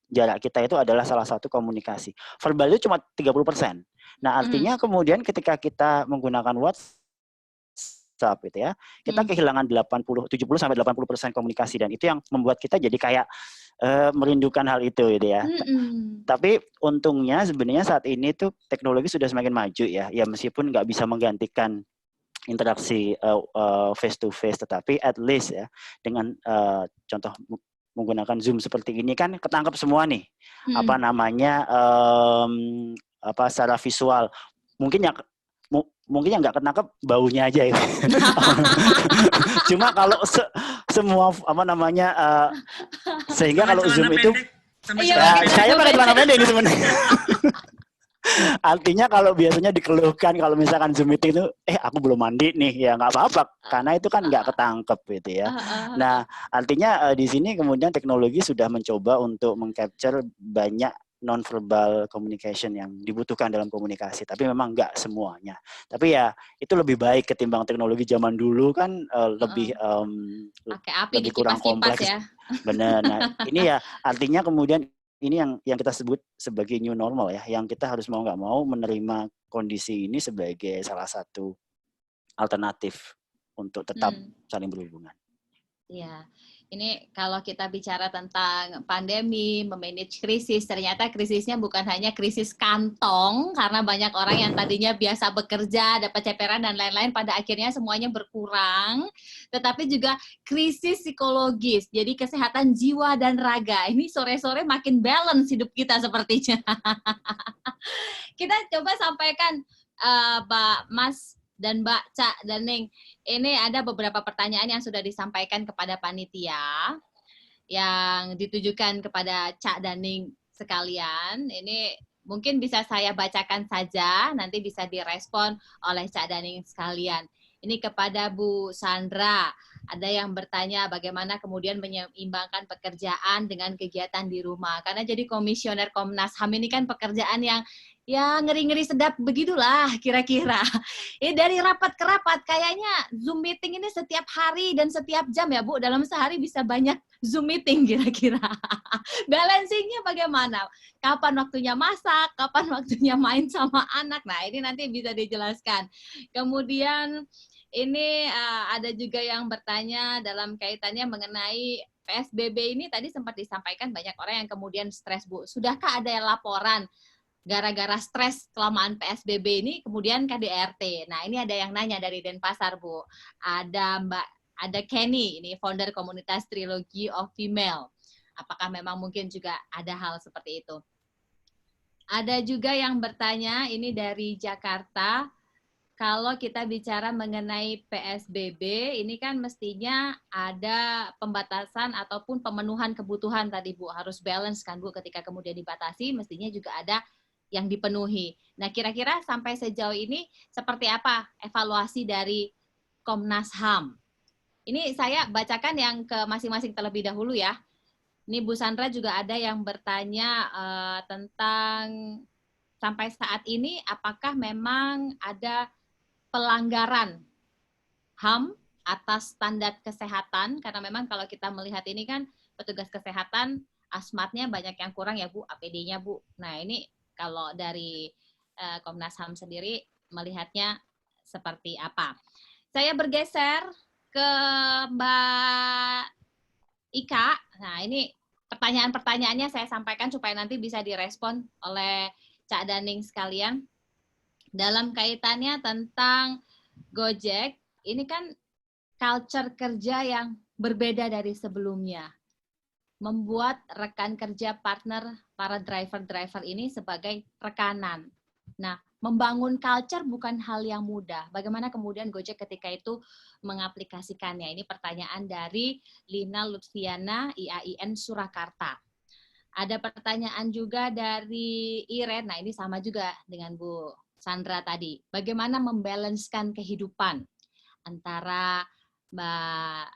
jarak kita itu adalah salah satu komunikasi. Verbal itu cuma 30%. Nah, artinya kemudian ketika kita menggunakan WhatsApp gitu ya, kita kehilangan 70-80% komunikasi, dan itu yang membuat kita jadi kayak merindukan hal itu gitu ya. Tapi untungnya sebenarnya saat ini tuh teknologi sudah semakin maju ya. Ya meskipun nggak bisa menggantikan interaksi face to face, tetapi at least ya dengan contoh menggunakan Zoom seperti ini kan ketangkep semua nih apa namanya secara visual. Mungkin yang nggak ketangkep baunya aja itu. Cuma kalau semua apa namanya sehingga kalau Zoom itu saya pakai celana pendek ini sebenarnya. Artinya kalau biasanya dikeluhkan kalau misalkan Zoom meeting itu, aku belum mandi nih, ya nggak apa-apa, karena itu kan nggak ketangkep gitu ya. Nah, artinya di sini kemudian teknologi sudah mencoba untuk mengcapture banyak non-verbal communication yang dibutuhkan dalam komunikasi, tapi memang nggak semuanya. Tapi ya itu lebih baik ketimbang teknologi zaman dulu kan lebih lebih kurang kompleks. Ya. Benar. Nah, ini ya artinya kemudian ini yang kita sebut sebagai new normal ya, yang kita harus mau nggak mau menerima kondisi ini sebagai salah satu alternatif untuk tetap saling berhubungan. Iya, ini kalau kita bicara tentang pandemi, memanage krisis, ternyata krisisnya bukan hanya krisis kantong, karena banyak orang yang tadinya biasa bekerja, dapat ceperan dan lain-lain, pada akhirnya semuanya berkurang, tetapi juga krisis psikologis, jadi kesehatan jiwa dan raga. Ini sore-sore makin balance hidup kita sepertinya. Kita coba sampaikan, Pak Mas dan Mbak Cak dan Ning, ini ada beberapa pertanyaan yang sudah disampaikan kepada panitia yang ditujukan kepada Cak dan Ning sekalian. Ini mungkin bisa saya bacakan saja, nanti bisa direspon oleh Cak dan Ning sekalian. Ini kepada Bu Sandra, ada yang bertanya bagaimana kemudian menyeimbangkan pekerjaan dengan kegiatan di rumah. Karena jadi komisioner Komnas HAM ini kan pekerjaan yang ya ngeri-ngeri sedap begitulah kira-kira. Dari rapat ke rapat, kayaknya Zoom meeting ini setiap hari dan setiap jam ya Bu, dalam sehari bisa banyak Zoom meeting kira-kira. Balancingnya bagaimana? Kapan waktunya masak, kapan waktunya main sama anak, nah ini nanti bisa dijelaskan. Kemudian ini ada juga yang bertanya dalam kaitannya mengenai PSBB ini, tadi sempat disampaikan banyak orang yang kemudian stres Bu. Sudahkah ada laporan gara-gara stres kelamaan PSBB ini kemudian KDRT. Nah, ini ada yang nanya dari Denpasar, Bu. Ada Kenny, ini founder komunitas Trilogy of Female. Apakah memang mungkin juga ada hal seperti itu? Ada juga yang bertanya, ini dari Jakarta, kalau kita bicara mengenai PSBB, ini kan mestinya ada pembatasan ataupun pemenuhan kebutuhan tadi, Bu. Harus balance kan, Bu, ketika kemudian dibatasi, mestinya juga ada yang dipenuhi. Nah, kira-kira sampai sejauh ini seperti apa evaluasi dari Komnas HAM? Ini saya bacakan yang ke masing-masing terlebih dahulu ya. Ini Bu Sandra juga ada yang bertanya tentang sampai saat ini apakah memang ada pelanggaran HAM atas standar kesehatan, karena memang kalau kita melihat ini kan petugas kesehatan asmatnya banyak yang kurang ya Bu, APD-nya Bu. Nah, ini kalau dari Komnas HAM sendiri melihatnya seperti apa? Saya bergeser ke Mbak Ika. Nah, ini pertanyaan-pertanyaannya saya sampaikan supaya nanti bisa direspon oleh Cak Daning sekalian. Dalam kaitannya tentang Gojek, ini kan culture kerja yang berbeda dari sebelumnya. Membuat rekan kerja partner para driver-driver ini sebagai rekanan. Nah, membangun culture bukan hal yang mudah. Bagaimana kemudian Gojek ketika itu mengaplikasikannya? Ini pertanyaan dari Lina Lutfiana, IAIN Surakarta. Ada pertanyaan juga dari Iren, nah ini sama juga dengan Bu Sandra tadi. Bagaimana membalancekan kehidupan antara Mbak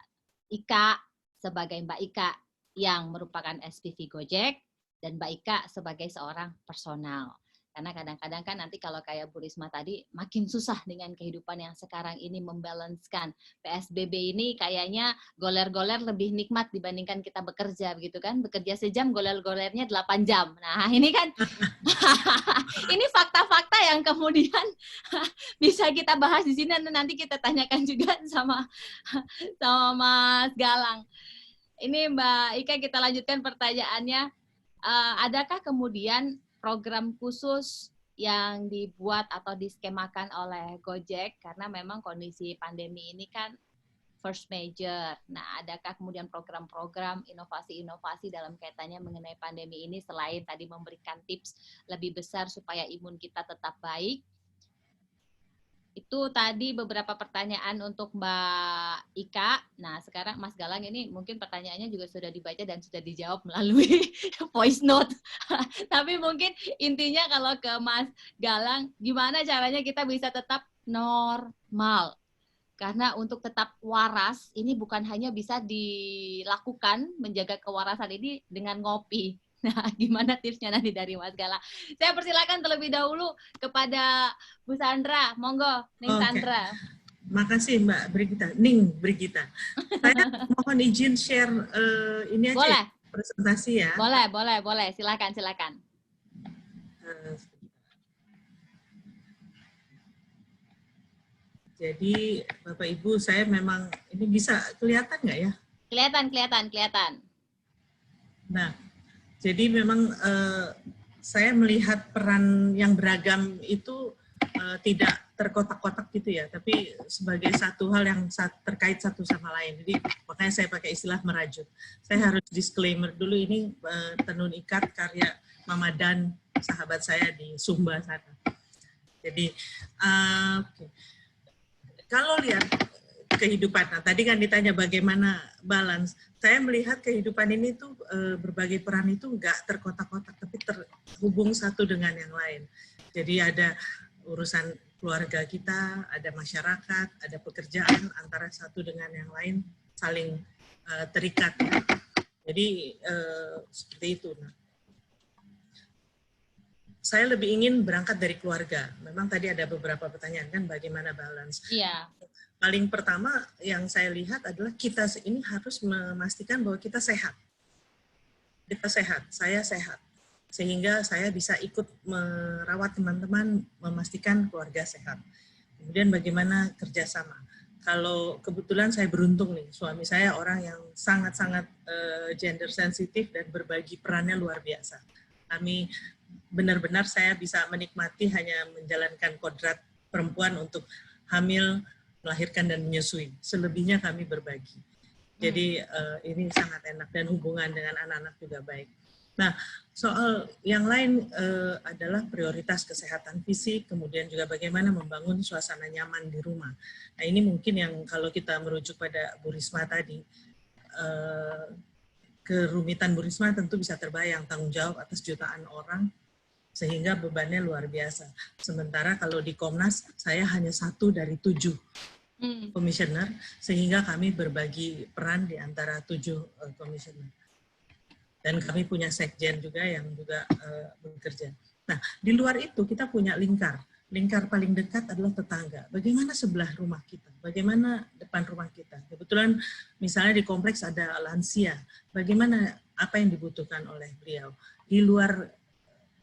Ika sebagai Mbak Ika yang merupakan SPV Gojek, dan Mbak Ika sebagai seorang personal. Karena kadang-kadang kan nanti kalau kayak Bu Risma tadi, makin susah dengan kehidupan yang sekarang ini membalancekan. PSBB ini kayaknya goler-goler lebih nikmat dibandingkan kita bekerja, begitu kan? Bekerja sejam, goler-golernya 8 jam. Nah, ini kan, ini fakta-fakta yang kemudian bisa kita bahas di sini, nanti kita tanyakan juga sama Mas Galang. Ini Mbak Ika, kita lanjutkan pertanyaannya. Adakah kemudian program khusus yang dibuat atau diskemakan oleh Gojek karena memang kondisi pandemi ini kan first major. Nah, adakah kemudian program-program inovasi-inovasi dalam kaitannya mengenai pandemi ini selain tadi memberikan tips lebih besar supaya imun kita tetap baik? Itu tadi beberapa pertanyaan untuk Mbak Ika. Nah, sekarang Mas Galang ini mungkin pertanyaannya juga sudah dibaca dan sudah dijawab melalui voice note. Tapi mungkin intinya kalau ke Mas Galang, gimana caranya kita bisa tetap normal? Karena untuk tetap waras, ini bukan hanya bisa dilakukan, menjaga kewarasan ini dengan ngopi. Nah, gimana tipsnya nanti dari Mas Galang? Saya persilakan terlebih dahulu kepada Bu Sandra. Monggo, Ning Sandra. Makasih Mbak Brigita. Ning Brigita. Saya mohon izin share ini aja boleh. Presentasi ya. Boleh. Silakan. Jadi Bapak Ibu, saya memang ini bisa kelihatan nggak ya? Kelihatan. Nah, jadi memang saya melihat peran yang beragam itu tidak terkotak-kotak gitu ya, tapi sebagai satu hal yang terkait satu sama lain. Jadi makanya saya pakai istilah merajut. Saya harus disclaimer dulu, ini tenun ikat karya Mama Dan, sahabat saya di Sumba sana. Jadi kalau lihat kehidupan, nah tadi kan ditanya bagaimana balance. Saya melihat kehidupan ini tuh berbagai peran itu nggak terkotak-kotak, tapi terhubung satu dengan yang lain. Jadi ada urusan keluarga kita, ada masyarakat, ada pekerjaan, antara satu dengan yang lain saling terikat. Ya. Jadi seperti itu. Nah, saya lebih ingin berangkat dari keluarga. Memang tadi ada beberapa pertanyaan kan bagaimana balance. Iya. Paling pertama yang saya lihat adalah kita ini harus memastikan bahwa kita sehat. Kita sehat, saya sehat. Sehingga saya bisa ikut merawat teman-teman, memastikan keluarga sehat. Kemudian bagaimana kerjasama. Kalau kebetulan saya beruntung nih, suami saya orang yang sangat-sangat gender sensitif dan berbagi perannya luar biasa. Kami benar-benar saya bisa menikmati hanya menjalankan kodrat perempuan untuk hamil, melahirkan, dan menyusui. Selebihnya kami berbagi. Jadi ini sangat enak dan hubungan dengan anak-anak juga baik. Nah, soal yang lain adalah prioritas kesehatan fisik, kemudian juga bagaimana membangun suasana nyaman di rumah. Nah, ini mungkin yang kalau kita merujuk pada Bu Risma tadi, kerumitan Bu Risma tentu bisa terbayang tanggung jawab atas jutaan orang, sehingga bebannya luar biasa. Sementara kalau di Komnas, saya hanya 1 dari 7 komisioner, sehingga kami berbagi peran di antara 7 komisioner. Dan kami punya sekjen juga yang juga bekerja. Nah, di luar itu kita punya lingkar. Lingkar paling dekat adalah tetangga. Bagaimana sebelah rumah kita? Bagaimana depan rumah kita? Kebetulan misalnya di kompleks ada lansia. Bagaimana apa yang dibutuhkan oleh beliau? Di luar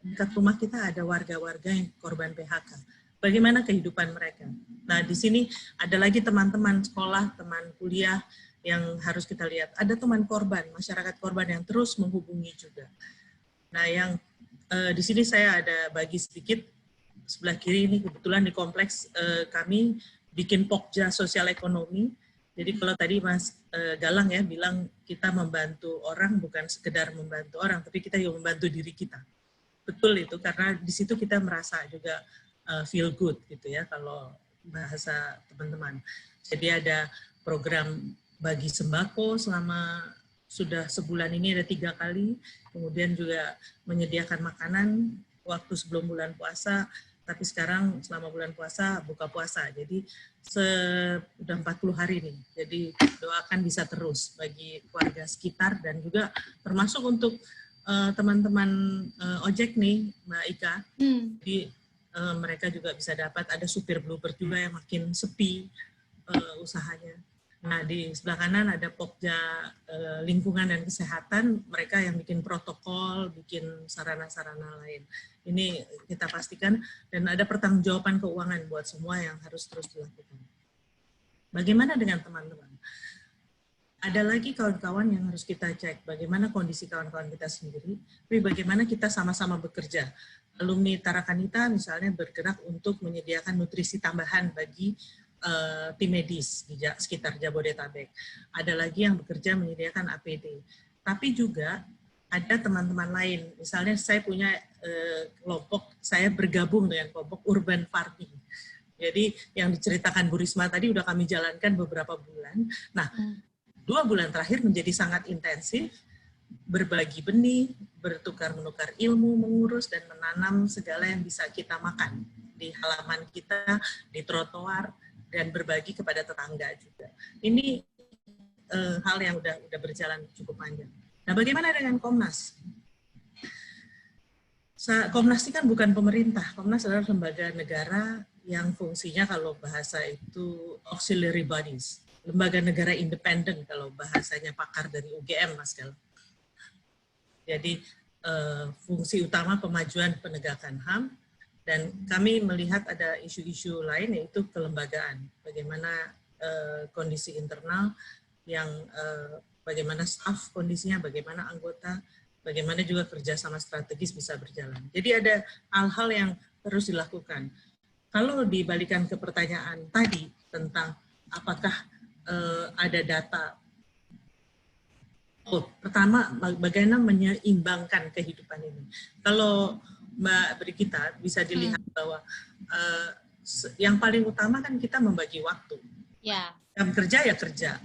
dekat rumah kita ada warga-warga yang korban PHK. Bagaimana kehidupan mereka? Nah, di sini ada lagi teman-teman sekolah, teman kuliah yang harus kita lihat. Ada teman korban, masyarakat korban yang terus menghubungi juga. Nah, yang di sini saya ada bagi sedikit, sebelah kiri ini kebetulan di kompleks kami bikin pokja sosial ekonomi. Jadi kalau tadi Mas Galang ya bilang kita membantu orang bukan sekedar membantu orang, tapi kita juga membantu diri kita. Betul itu, karena di situ kita merasa juga feel good gitu ya kalau bahasa teman-teman. Jadi ada program bagi sembako selama sudah sebulan ini ada 3 kali, kemudian juga menyediakan makanan waktu sebelum bulan puasa, tapi sekarang selama bulan puasa buka puasa. Jadi sudah 40 hari nih. Jadi doakan bisa terus bagi warga sekitar dan juga termasuk untuk teman-teman ojek nih, Mbak Ika. Jadi mereka juga bisa dapat, ada supir bluebird juga yang makin sepi usahanya. Nah, di sebelah kanan ada Pokja lingkungan dan kesehatan, mereka yang bikin protokol, bikin sarana-sarana lain. Ini kita pastikan, dan ada pertanggungjawaban keuangan buat semua yang harus terus dilakukan. Bagaimana dengan teman-teman? ada lagi kawan-kawan yang harus kita cek bagaimana kondisi kawan-kawan kita sendiri, tapi bagaimana kita sama-sama bekerja. Alumni Tarakanita misalnya bergerak untuk menyediakan nutrisi tambahan bagi tim medis di sekitar Jabodetabek. Ada lagi yang bekerja menyediakan APD. Tapi juga ada teman-teman lain, misalnya saya punya kelompok, saya bergabung dengan kelompok urban farming. Jadi yang diceritakan Bu Risma tadi udah kami jalankan beberapa bulan. Nah, 2 bulan terakhir menjadi sangat intensif, berbagi benih, bertukar-menukar ilmu, mengurus dan menanam segala yang bisa kita makan di halaman kita, di trotoar, dan berbagi kepada tetangga juga. Ini hal yang udah berjalan cukup panjang. Nah, bagaimana dengan Komnas? Komnas ini kan bukan pemerintah. Komnas adalah lembaga negara yang fungsinya kalau bahasa itu auxiliary bodies. Lembaga negara independen kalau bahasanya pakar dari UGM, Mas Gal. Jadi fungsi utama pemajuan penegakan HAM, dan kami melihat ada isu-isu lain yaitu kelembagaan. Bagaimana kondisi internal yang bagaimana staf kondisinya, bagaimana anggota, bagaimana juga kerjasama strategis bisa berjalan. Jadi ada hal-hal yang terus dilakukan. Kalau dibalikan ke pertanyaan tadi tentang apakah ada data, pertama bagaimana menyeimbangkan kehidupan ini. Kalau Mbak Brigita bisa dilihat bahwa yang paling utama kan kita membagi waktu. Ya. Jam kerja ya kerja.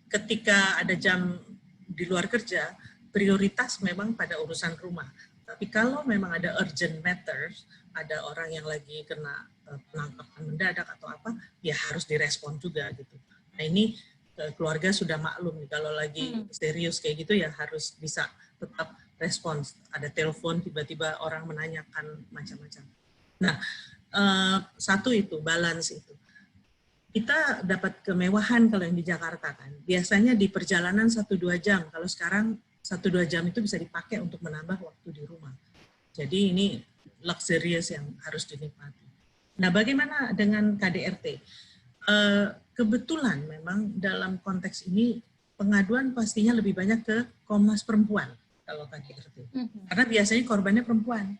Ketika ada jam di luar kerja, prioritas memang pada urusan rumah. Tapi kalau memang ada urgent matters, ada orang yang lagi kena penangkapan mendadak atau apa, ya harus direspon juga gitu. Nah ini keluarga sudah maklum nih, kalau lagi serius kayak gitu ya harus bisa tetap respons. Ada telepon tiba-tiba orang menanyakan macam-macam. Nah satu itu balance itu. Kita dapat kemewahan kalau yang di Jakarta kan. Biasanya di perjalanan 1-2 jam. Kalau sekarang 1-2 jam itu bisa dipakai untuk menambah waktu di rumah. Jadi ini luxurious yang harus dinikmati. Nah, bagaimana dengan KDRT? Kebetulan memang dalam konteks ini pengaduan pastinya lebih banyak ke Komnas Perempuan kalau KDRT. Karena biasanya korbannya perempuan.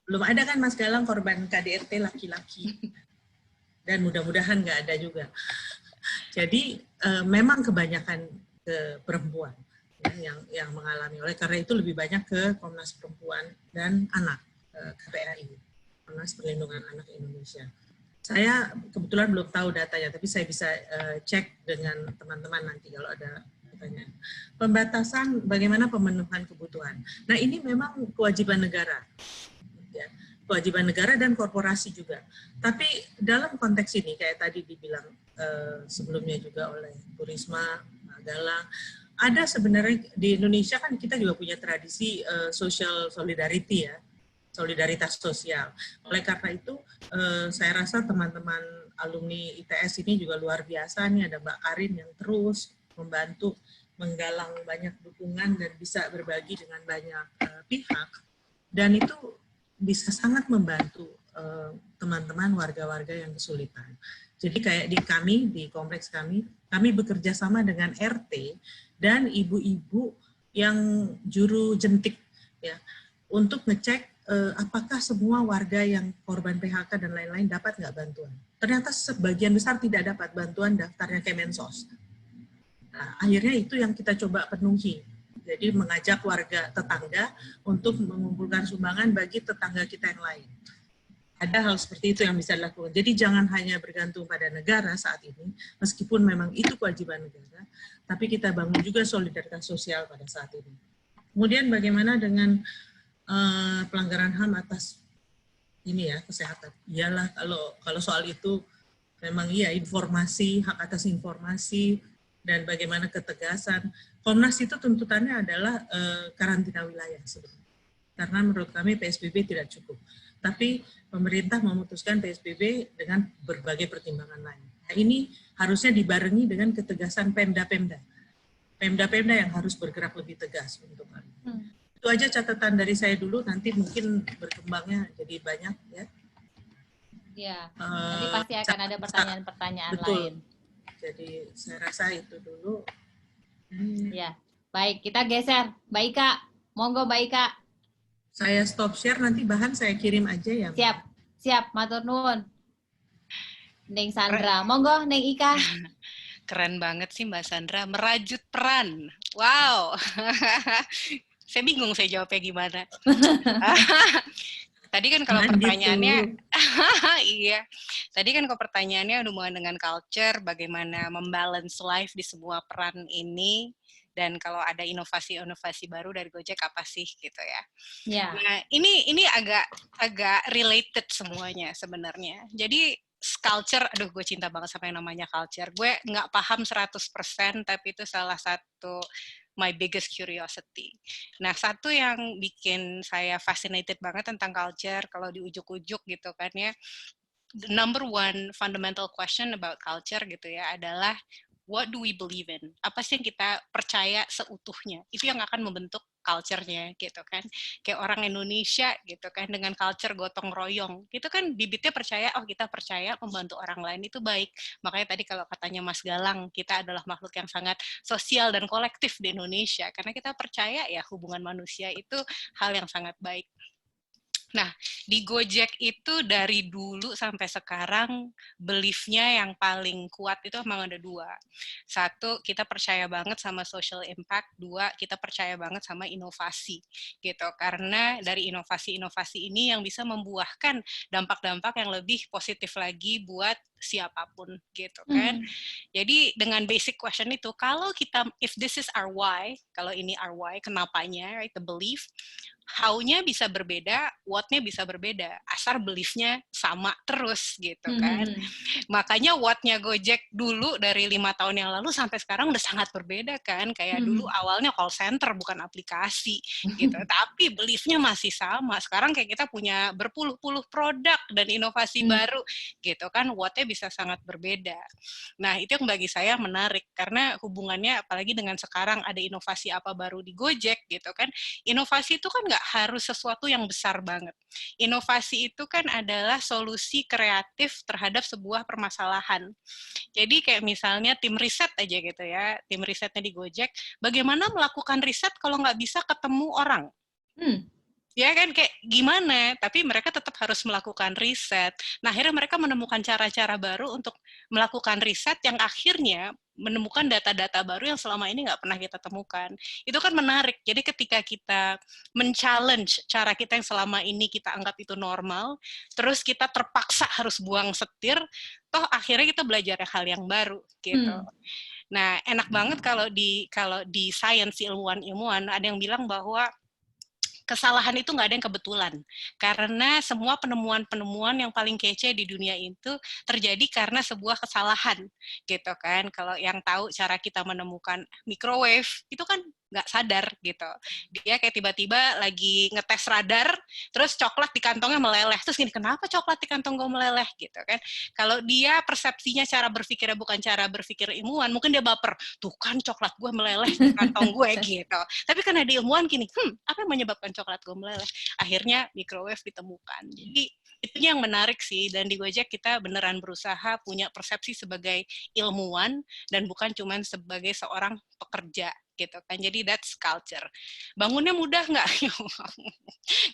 Belum ada kan Mas Galang korban KDRT laki-laki. Dan mudah-mudahan nggak ada juga. Jadi memang kebanyakan ke perempuan yang mengalami. Oleh karena itu lebih banyak ke Komnas Perempuan dan Anak, KPAI, Komnas Perlindungan Anak Indonesia. Saya kebetulan belum tahu datanya, tapi saya bisa cek dengan teman-teman nanti kalau ada pertanyaan. Pembatasan bagaimana pemenuhan kebutuhan. Nah ini memang kewajiban negara. Ya. Kewajiban negara dan korporasi juga. Tapi dalam konteks ini, kayak tadi dibilang sebelumnya juga oleh Bu Risma, Pak Galang, ada sebenarnya di Indonesia kan kita juga punya tradisi social solidarity ya, solidaritas sosial. Oleh karena itu, saya rasa teman-teman alumni ITS ini juga luar biasa nih, ada Mbak Karin yang terus membantu menggalang banyak dukungan dan bisa berbagi dengan banyak pihak, dan itu bisa sangat membantu teman-teman warga-warga yang kesulitan. Jadi kayak di kami, di kompleks kami bekerja sama dengan RT dan ibu-ibu yang juru jentik ya, untuk ngecek apakah semua warga yang korban PHK dan lain-lain dapat nggak bantuan. Ternyata sebagian besar tidak dapat bantuan daftarnya Kemensos. Nah, akhirnya itu yang kita coba penuhi. Jadi mengajak warga tetangga untuk mengumpulkan sumbangan bagi tetangga kita yang lain. Ada hal seperti itu yang bisa dilakukan. Jadi jangan hanya bergantung pada negara saat ini, meskipun memang itu kewajiban negara, tapi kita bangun juga solidaritas sosial pada saat ini. Kemudian bagaimana dengan pelanggaran HAM atas ini ya, kesehatan. Iyalah kalau soal itu memang iya, informasi, hak atas informasi, dan bagaimana ketegasan. Komnas itu tuntutannya adalah karantina wilayah sebenarnya. Karena menurut kami PSBB tidak cukup. Tapi pemerintah memutuskan PSBB dengan berbagai pertimbangan lain. Nah, ini harusnya dibarengi dengan ketegasan Pemda-Pemda. Pemda-Pemda yang harus bergerak lebih tegas untuk hal ini. Itu aja catatan dari saya dulu, nanti mungkin berkembangnya jadi banyak ya. Ya, nanti pasti akan ada pertanyaan-pertanyaan betul. lain. Jadi saya rasa itu dulu. Ya, baik, kita geser. Mbak Ika, monggo Mbak Ika. Saya stop share, nanti bahan saya kirim aja ya. Mbak. Siap, matur nuwun. Neng Sandra, monggo Neng Ika. Keren banget sih Mbak Sandra, merajut peran. Wow. Saya bingung saya jawabnya gimana. Tadi kan kalau pertanyaannya, iya. Tadi kan kalau pertanyaannya hubungan dengan culture, bagaimana membalance life di semua peran ini, dan kalau ada inovasi-inovasi baru dari Gojek apa sih gitu ya. Ya. Nah ini agak related semuanya sebenarnya. Jadi culture, aduh gue cinta banget sama yang namanya culture. Gue nggak paham 100%, tapi itu salah satu my biggest curiosity. Nah, satu yang bikin saya fascinated banget tentang culture, kalau di ujuk-ujuk gitu kan ya, the number one fundamental question about culture gitu ya adalah what do we believe in? Apa sih yang kita percaya seutuhnya? Itu yang akan membentuk culture-nya gitu kan. Kayak orang Indonesia gitu kan dengan culture gotong royong. Itu kan bibitnya percaya, oh kita percaya membantu orang lain itu baik. Makanya tadi kalau katanya Mas Galang, kita adalah makhluk yang sangat sosial dan kolektif di Indonesia karena kita percaya ya hubungan manusia itu hal yang sangat baik. Nah, di Gojek itu dari dulu sampai sekarang belief-nya yang paling kuat itu memang ada dua. Satu, kita percaya banget sama social impact. Dua, kita percaya banget sama inovasi. Gitu. Karena dari inovasi-inovasi ini yang bisa membuahkan dampak-dampak yang lebih positif lagi buat siapapun gitu kan. Jadi dengan basic question itu, kalau kita, if this is our why, kalau ini our why, kenapanya, right, the belief, how-nya bisa berbeda, what-nya bisa berbeda, asal belief-nya sama terus gitu kan. Makanya what-nya Gojek dulu dari 5 tahun yang lalu sampai sekarang udah sangat berbeda kan. Kayak dulu awalnya call center bukan aplikasi gitu, tapi belief-nya masih sama. Sekarang kayak kita punya berpuluh-puluh produk dan inovasi baru gitu kan, what-nya bisa sangat berbeda. Nah, itu yang bagi saya menarik karena hubungannya apalagi dengan sekarang ada inovasi apa baru di Gojek gitu kan. Inovasi itu kan nggak harus sesuatu yang besar banget. Inovasi itu kan adalah solusi kreatif terhadap sebuah permasalahan. Jadi kayak misalnya tim riset aja gitu ya, tim risetnya di Gojek, bagaimana melakukan riset kalau nggak bisa ketemu orang? Ya kan kayak gimana, tapi mereka tetap harus melakukan riset. Nah, akhirnya mereka menemukan cara-cara baru untuk melakukan riset yang akhirnya menemukan data-data baru yang selama ini nggak pernah kita temukan. Itu kan menarik. Jadi ketika kita men-challenge cara kita yang selama ini kita anggap itu normal, terus kita terpaksa harus buang setir, toh akhirnya kita belajar hal yang baru gitu. Nah, enak banget kalau di science, ilmuwan ada yang bilang bahwa kesalahan itu nggak ada yang kebetulan. Karena semua penemuan-penemuan yang paling kece di dunia itu terjadi karena sebuah kesalahan. Gitu kan. Kalau yang tahu cara kita menemukan microwave, itu kan nggak sadar gitu. Dia kayak tiba-tiba lagi ngetes radar, terus coklat di kantongnya meleleh. Terus gini, kenapa coklat di kantong gue meleleh gitu kan. Kalau dia persepsinya cara berpikirnya bukan cara berpikir ilmuwan, mungkin dia baper, tuh kan coklat gue meleleh di kantong gue gitu. Tapi karena di ilmuwan gini, apa yang menyebabkan coklat gue meleleh? Akhirnya microwave ditemukan. Jadi itu yang menarik sih, dan di Gojek kita beneran berusaha punya persepsi sebagai ilmuwan dan bukan cuma sebagai seorang pekerja gitu kan. Jadi that's culture. Bangunnya mudah nggak?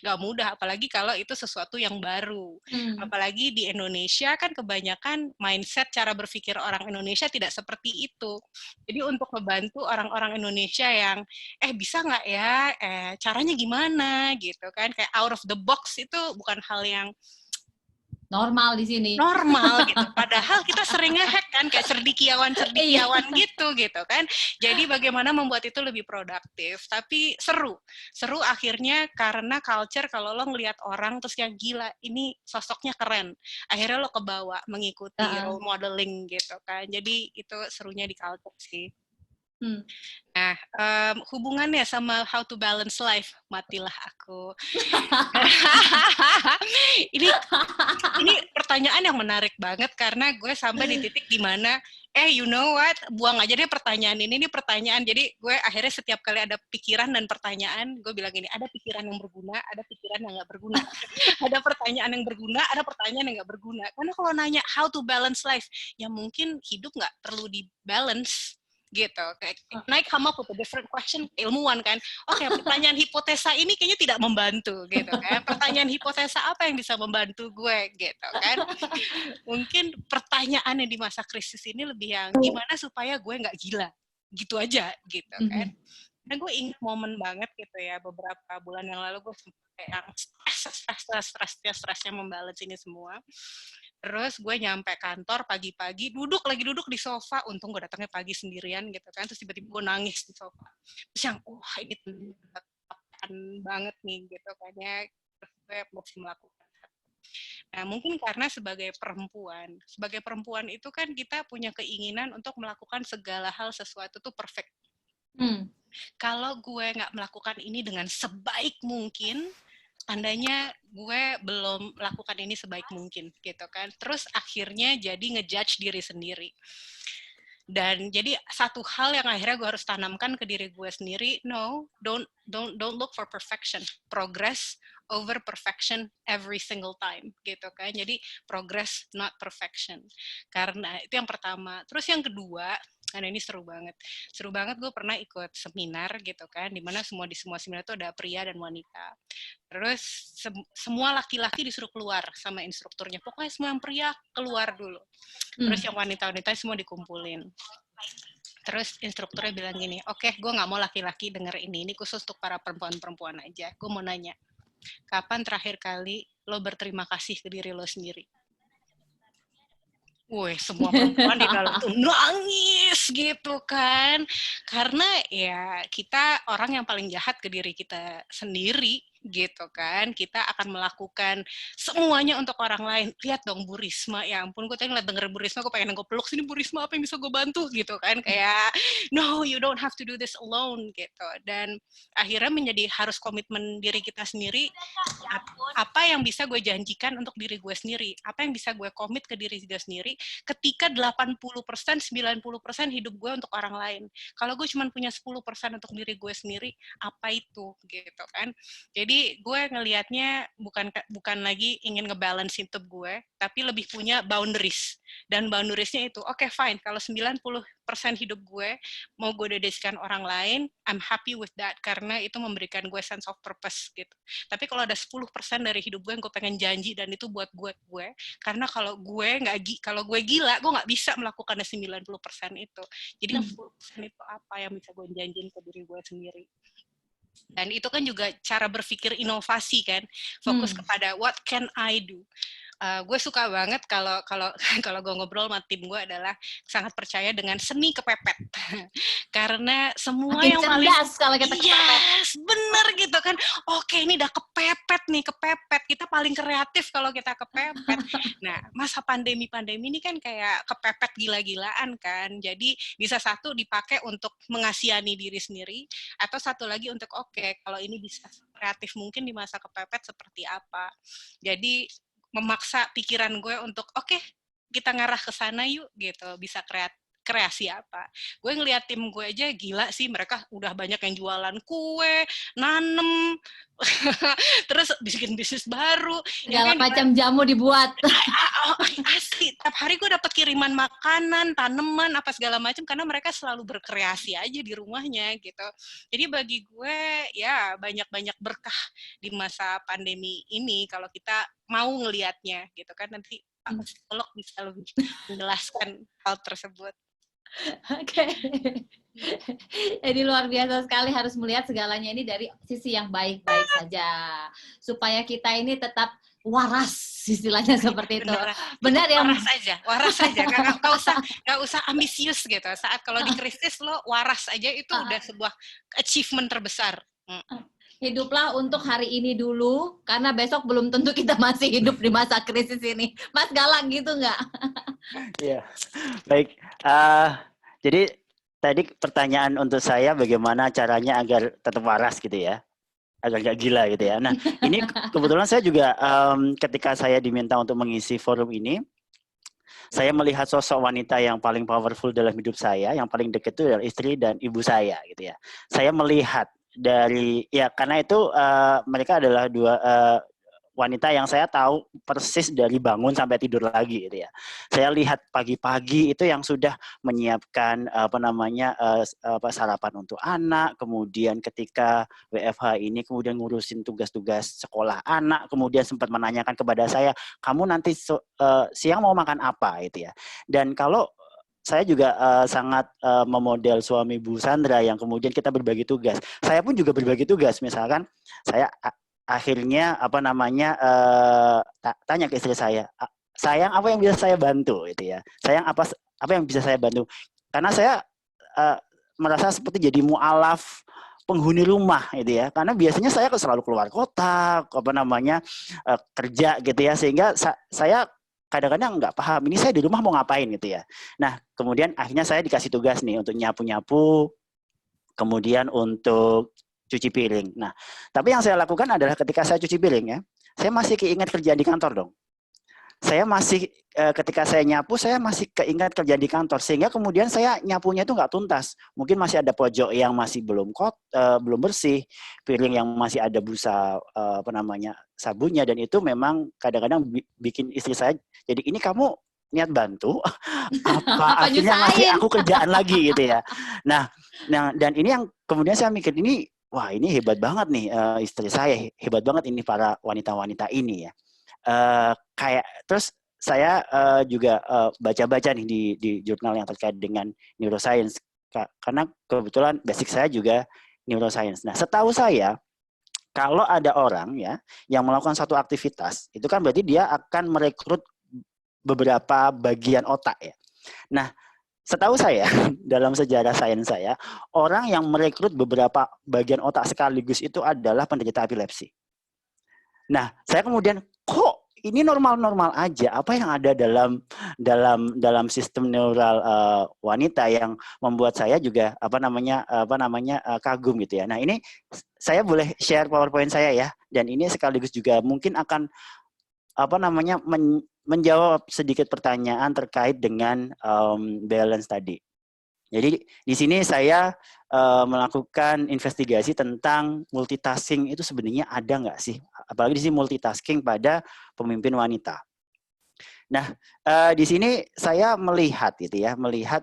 Nggak mudah, apalagi kalau itu sesuatu yang baru. Apalagi di Indonesia kan kebanyakan mindset cara berpikir orang Indonesia tidak seperti itu. Jadi untuk membantu orang-orang Indonesia yang bisa nggak ya, caranya gimana gitu kan, kayak out of the box itu bukan hal yang normal di sini. Normal gitu. Padahal kita sering nge-hack kan, kayak cerdikiawan gitu kan. Jadi bagaimana membuat itu lebih produktif, tapi seru. Seru akhirnya karena culture, kalau lo ngelihat orang terus yang gila, ini sosoknya keren. Akhirnya lo kebawa mengikuti role modeling gitu kan. Jadi itu serunya di culture sih. Nah, hubungannya sama how to balance life, matilah aku. ini pertanyaan yang menarik banget karena gue sampai di titik di mana you know what, buang aja deh pertanyaan ini pertanyaan. Jadi gue akhirnya setiap kali ada pikiran dan pertanyaan, gue bilang gini, ada pikiran yang berguna, ada pikiran yang nggak berguna. Ada pertanyaan yang berguna, ada pertanyaan yang nggak berguna. Karena kalau nanya how to balance life, ya mungkin hidup nggak perlu di-balance gitu. Kayak naik come up with a different question, ilmuwan kan. Oke, pertanyaan hipotesa ini kayaknya tidak membantu gitu kan. Pertanyaan hipotesa apa yang bisa membantu gue gitu kan. Mungkin pertanyaannya di masa krisis ini lebih yang gimana supaya gue nggak gila. Gitu aja gitu kan. Dan gue ingat momen banget gitu ya, beberapa bulan yang lalu gue kayak yang stresnya membalance ini semua. Terus gue nyampe kantor pagi-pagi, duduk di sofa, untung gue datangnya pagi sendirian gitu kan, terus tiba-tiba gue nangis di sofa. Terus yang, ini tekan banget nih gitu kan ya, terus gue mesti melakukan. Nah mungkin karena sebagai perempuan itu kan kita punya keinginan untuk melakukan segala hal sesuatu tuh perfect. Kalau gue nggak melakukan ini dengan sebaik mungkin, tandanya gue belum melakukan ini sebaik mungkin gitu kan. Terus akhirnya jadi ngejudge diri sendiri. Dan jadi satu hal yang akhirnya gue harus tanamkan ke diri gue sendiri, no, don't look for perfection. Progress over perfection every single time gitu kan. Jadi progress not perfection. Karena itu yang pertama. Terus yang kedua, karena ini seru banget gue pernah ikut seminar gitu kan, dimana di semua seminar itu ada pria dan wanita. Terus semua laki-laki disuruh keluar sama instrukturnya, pokoknya semua yang pria keluar dulu, terus yang wanita-wanita semua dikumpulin. Terus instrukturnya bilang gini, oke, gue nggak mau laki-laki denger ini khusus untuk para perempuan-perempuan aja. Gue mau nanya, kapan terakhir kali lo berterima kasih ke diri lo sendiri? Wih, semua perempuan di dalam tuh nangis gitu kan. Karena ya kita orang yang paling jahat ke diri kita sendiri gitu kan. Kita akan melakukan semuanya untuk orang lain. Lihat dong Bu Risma, ya ampun, gue tadi ngeliat denger Bu Risma, gue pengen gue peluk, sini Bu Risma, apa yang bisa gue bantu gitu kan. Kayak, no, you don't have to do this alone gitu. Dan akhirnya menjadi harus komitmen diri kita sendiri, apa yang bisa gue janjikan untuk diri gue sendiri, apa yang bisa gue komit ke diri gue sendiri ketika 80%, 90% hidup gue untuk orang lain. Kalau gue cuma punya 10% untuk diri gue sendiri, apa itu gitu kan. Jadi gue ngelihatnya bukan lagi ingin ngebalance hidup gue, tapi lebih punya boundaries. Dan boundariesnya itu, oke, fine, kalau 90% hidup gue mau gue dedikasikan orang lain, I'm happy with that, karena itu memberikan gue sense of purpose gitu. Tapi kalau ada 10% dari hidup gue yang gue pengen janji dan itu buat gue, karena kalau gue gila, gue nggak bisa melakukan 90% itu. Jadi 10% itu apa yang bisa gue janjiin ke diri gue sendiri. Dan itu kan juga cara berpikir inovasi kan, fokus kepada what can I do. Gue suka banget kalau gue ngobrol sama tim gue adalah sangat percaya dengan seni kepepet. Karena semua makin yang paling kalau kita kepepet. Yes, bener gitu kan. Oke, ini udah kepepet. Kita paling kreatif kalau kita kepepet. Nah, masa pandemi ini kan kayak kepepet gila-gilaan kan. Jadi bisa satu dipakai untuk mengasihani diri sendiri, atau satu lagi untuk kalau ini bisa kreatif mungkin di masa kepepet seperti apa. Jadi memaksa pikiran gue untuk kita ngarah ke sana yuk gitu, bisa kreasi apa. Gue ngeliat tim gue aja gila sih, mereka udah banyak yang jualan kue, nanem, terus bikin bisnis baru. Segala macam jamu dibuat. Asli, tiap hari gue dapet kiriman makanan, tanaman, apa segala macam, karena mereka selalu berkreasi aja di rumahnya gitu. Jadi bagi gue ya banyak-banyak berkah di masa pandemi ini kalau kita mau ngelihatnya gitu kan. Nanti Pak psikolog bisa lebih menjelaskan hal tersebut. Oke. Jadi luar biasa sekali, harus melihat segalanya ini dari sisi yang baik-baik saja supaya kita ini tetap waras, istilahnya seperti itu. Benar ya, waras aja. Nggak usah ambisius gitu. Saat kalau di krisis lo waras aja itu udah sebuah achievement terbesar. Hiduplah untuk hari ini dulu, karena besok belum tentu kita masih hidup di masa krisis ini. Mas Galang gitu nggak? Iya, baik. Jadi tadi pertanyaan untuk saya bagaimana caranya agar tetap waras gitu ya, agar gak gila gitu ya. Nah, ini kebetulan saya juga ketika saya diminta untuk mengisi forum ini, saya melihat sosok wanita yang paling powerful dalam hidup saya, yang paling dekat itu adalah istri dan ibu saya gitu ya. Saya melihat dari ya karena itu mereka adalah dua wanita yang saya tahu persis dari bangun sampai tidur lagi gitu ya. Saya lihat pagi-pagi itu yang sudah menyiapkan sarapan untuk anak, kemudian ketika WFH ini kemudian ngurusin tugas-tugas sekolah anak, kemudian sempat menanyakan kepada saya, kamu nanti siang mau makan apa gitu ya. Dan kalau saya juga sangat memodel suami Bu Sandra yang kemudian kita berbagi tugas. Saya pun juga berbagi tugas, misalkan saya akhirnya tanya ke istri saya, sayang apa yang bisa saya bantu gitu ya, sayang apa yang bisa saya bantu, karena saya merasa seperti jadi mualaf penghuni rumah gitu ya, karena biasanya saya selalu keluar kota kerja gitu ya, sehingga saya kadang-kadang nggak paham ini saya di rumah mau ngapain gitu ya. Nah kemudian akhirnya saya dikasih tugas nih untuk nyapu-nyapu, kemudian untuk cuci piring. Nah, tapi yang saya lakukan adalah ketika saya cuci piring ya, saya masih keingat kerjaan di kantor dong. Saya masih ketika saya nyapu, saya masih keingat kerjaan di kantor, sehingga kemudian saya nyapunya itu nggak tuntas. Mungkin masih ada pojok yang masih belum bersih, piring yang masih ada busa sabunnya, dan itu memang kadang-kadang bikin istri saya, jadi ini kamu niat bantu apa akhirnya ngasih aku kerjaan lagi gitu ya. Nah dan ini yang kemudian saya mikir, ini wah ini hebat banget nih istri saya, hebat banget ini para wanita-wanita ini ya. Kayak terus saya juga baca-baca nih di jurnal yang terkait dengan neuroscience, karena kebetulan basic saya juga neuroscience. Nah setahu saya kalau ada orang ya yang melakukan satu aktivitas, itu kan berarti dia akan merekrut beberapa bagian otak ya. Nah setahu saya, dalam sejarah sains saya, orang yang merekrut beberapa bagian otak sekaligus itu adalah penderita epilepsi. Nah, saya kemudian, kok ini normal-normal aja? Apa yang ada dalam sistem neural wanita yang membuat saya juga kagum gitu ya. Nah, ini saya boleh share PowerPoint saya ya, dan ini sekaligus juga mungkin akan menjawab sedikit pertanyaan terkait dengan balance tadi. Jadi di sini saya melakukan investigasi tentang multitasking itu sebenarnya ada nggak sih? Apalagi di sini multitasking pada pemimpin wanita. Nah, di sini saya melihat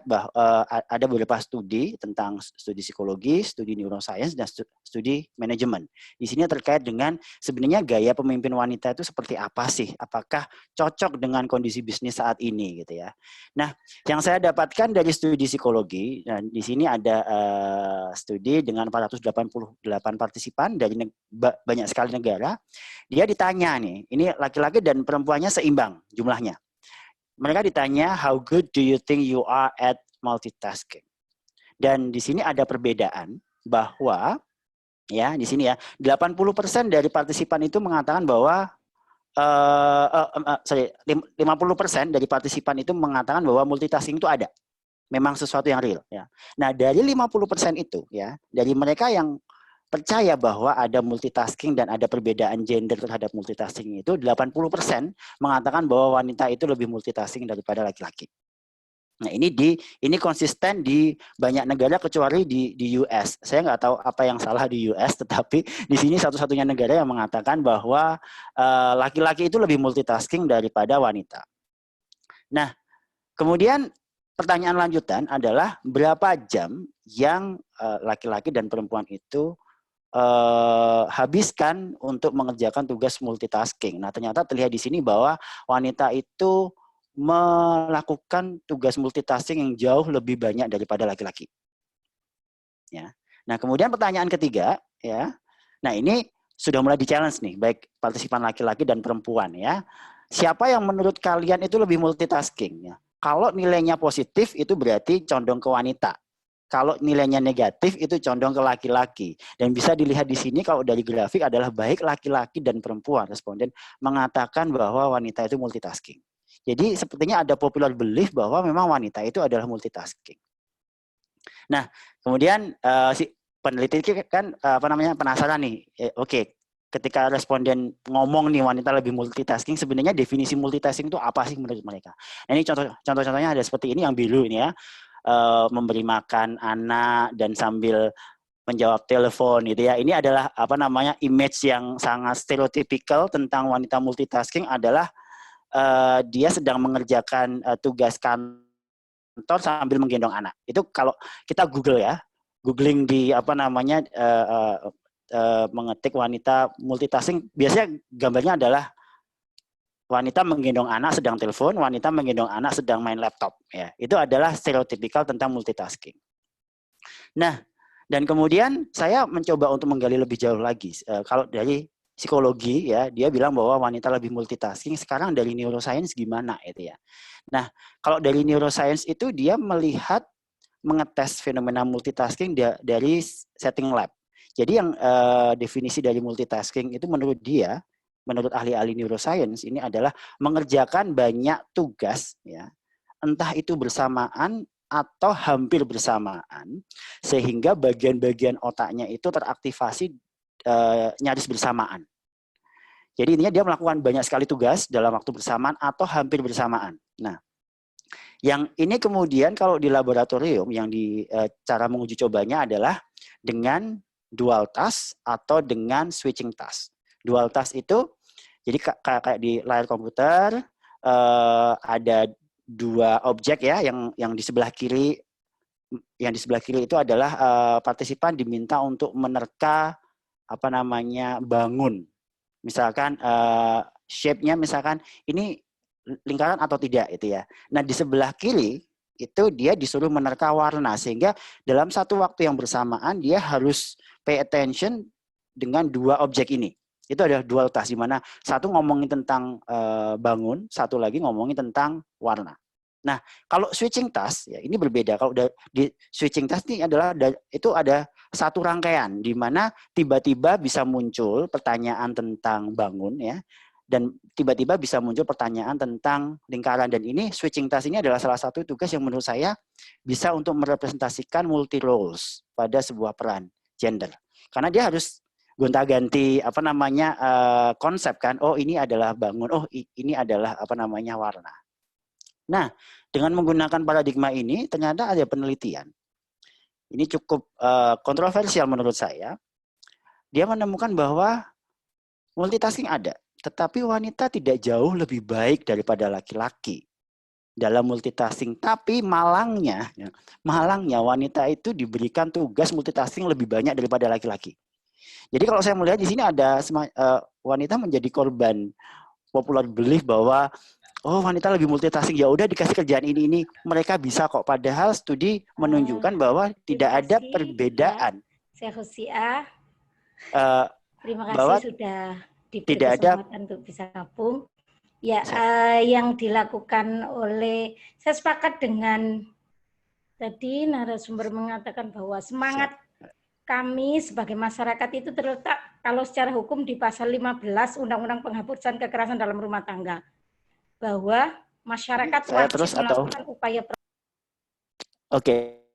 bahwa ada beberapa studi tentang studi psikologi, studi neuroscience, dan studi manajemen. Di sini terkait dengan sebenarnya gaya pemimpin wanita itu seperti apa sih? Apakah cocok dengan kondisi bisnis saat ini gitu ya? Nah, yang saya dapatkan dari studi psikologi, dan di sini ada studi dengan 488 partisipan dari banyak sekali negara. Dia ditanya nih, ini laki-laki dan perempuannya seimbang jumlahnya. Mereka ditanya, how good do you think you are at multitasking? Dan di sini ada perbedaan bahwa ya di sini ya 80% dari partisipan itu mengatakan bahwa 50% dari partisipan itu mengatakan bahwa multitasking itu ada. Memang sesuatu yang real ya. Nah, dari 50% itu ya, dari mereka yang percaya bahwa ada multitasking dan ada perbedaan gender terhadap multitasking itu, 80% mengatakan bahwa wanita itu lebih multitasking daripada laki-laki. Nah, ini konsisten di banyak negara kecuali di US. Saya nggak tahu apa yang salah di US, tetapi di sini satu-satunya negara yang mengatakan bahwa laki-laki itu lebih multitasking daripada wanita. Nah, kemudian pertanyaan lanjutan adalah berapa jam yang laki-laki dan perempuan itu habiskan untuk mengerjakan tugas multitasking. Nah, ternyata terlihat di sini bahwa wanita itu melakukan tugas multitasking yang jauh lebih banyak daripada laki-laki. Ya. Nah, kemudian pertanyaan ketiga, ya. Nah, ini sudah mulai di-challenge nih, baik partisipan laki-laki dan perempuan ya. Siapa yang menurut kalian itu lebih multitasking ya? Kalau nilainya positif itu berarti condong ke wanita. Kalau nilainya negatif itu condong ke laki-laki. Dan bisa dilihat di sini kalau dari grafik adalah baik laki-laki dan perempuan responden mengatakan bahwa wanita itu multitasking. Jadi sepertinya ada popular belief bahwa memang wanita itu adalah multitasking. Nah, kemudian si peneliti kan penasaran nih. Oke, ketika responden ngomong nih wanita lebih multitasking, sebenarnya definisi multitasking itu apa sih menurut mereka? Nah, ini contoh-contohnya ada seperti ini yang biru ini ya, memberi makan anak dan sambil menjawab telepon gitu ya. Ini adalah image yang sangat stereotypical tentang wanita multitasking adalah dia sedang mengerjakan tugas kantor sambil menggendong anak. Itu kalau kita Google ya, googling di mengetik wanita multitasking, biasanya gambarnya adalah wanita menggendong anak sedang telepon, wanita menggendong anak sedang main laptop. Ya, itu adalah stereotipikal tentang multitasking. Nah, dan kemudian saya mencoba untuk menggali lebih jauh lagi. Kalau dari psikologi ya, dia bilang bahwa wanita lebih multitasking. Sekarang dari neuroscience gimana itu ya? Nah, kalau dari neuroscience itu dia melihat mengetes fenomena multitasking dari setting lab. Jadi yang definisi dari multitasking itu menurut dia, menurut ahli-ahli neuroscience ini adalah mengerjakan banyak tugas ya, entah itu bersamaan atau hampir bersamaan, sehingga bagian-bagian otaknya itu teraktivasi nyaris bersamaan. Jadi intinya dia melakukan banyak sekali tugas dalam waktu bersamaan atau hampir bersamaan. Nah, yang ini kemudian kalau di laboratorium yang di cara menguji cobanya adalah dengan dual task atau dengan switching task. Dual task itu jadi kayak di layar komputer ada dua objek ya, yang di sebelah kiri itu adalah partisipan diminta untuk menerka bangun. Misalkan shape-nya misalkan ini lingkaran atau tidak itu ya. Nah, di sebelah kiri itu dia disuruh menerka warna, sehingga dalam satu waktu yang bersamaan dia harus pay attention dengan dua objek ini. Itu ada dual task, di mana satu ngomongin tentang bangun, satu lagi ngomongin tentang warna. Nah, kalau switching task ya ini berbeda. Kalau di switching task ini itu ada satu rangkaian di mana tiba-tiba bisa muncul pertanyaan tentang bangun ya, dan tiba-tiba bisa muncul pertanyaan tentang lingkaran. Dan ini switching task ini adalah salah satu tugas yang menurut saya bisa untuk merepresentasikan multi roles pada sebuah peran gender. Karena dia harus gonta-ganti konsep kan. Oh, ini adalah bangun. Oh, ini adalah warna. Nah, dengan menggunakan paradigma ini ternyata ada penelitian. Ini cukup kontroversial menurut saya. Dia menemukan bahwa multitasking ada, tetapi wanita tidak jauh lebih baik daripada laki-laki dalam multitasking. Tapi malangnya wanita itu diberikan tugas multitasking lebih banyak daripada laki-laki. Jadi kalau saya melihat di sini ada wanita menjadi korban popular belief bahwa wanita lebih multitasking, ya udah dikasih kerjaan ini mereka bisa kok. Padahal studi menunjukkan bahwa tidak ada perbedaan. Saya Husia. Terima kasih bahwa sudah diberi kesempatan untuk bisa gabung. Ya, yang dilakukan oleh, saya sepakat dengan tadi narasumber mengatakan bahwa semangat kami sebagai masyarakat itu terletak kalau secara hukum di pasal 15 Undang-Undang Penghapusan Kekerasan dalam Rumah Tangga, bahwa masyarakat wajib melakukan upaya. Oke,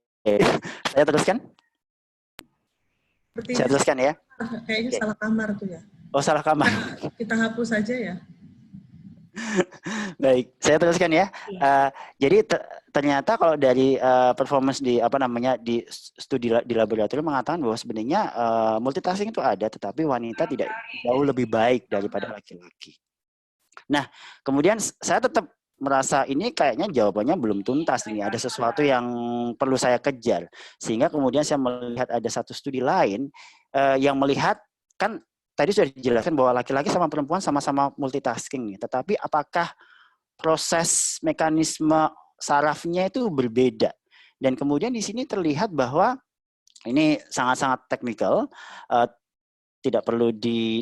saya teruskan. Saya teruskan ya. Kayaknya salah kamar tuh ya. Oh, salah kamar. Kita hapus saja ya. Baik, saya teruskan ya. Jadi ternyata kalau dari performance di di studi di laboratorium mengatakan bahwa sebenarnya multitasking itu ada, tetapi wanita tidak jauh lebih baik daripada laki-laki. Nah, kemudian saya tetap merasa ini kayaknya jawabannya belum tuntas, ini ada sesuatu yang perlu saya kejar, sehingga kemudian saya melihat ada satu studi lain yang melihat, kan tadi sudah dijelaskan bahwa laki-laki sama perempuan sama-sama multitasking nih, tetapi apakah proses mekanisme sarafnya itu berbeda? Dan kemudian di sini terlihat bahwa ini sangat-sangat teknikal, tidak perlu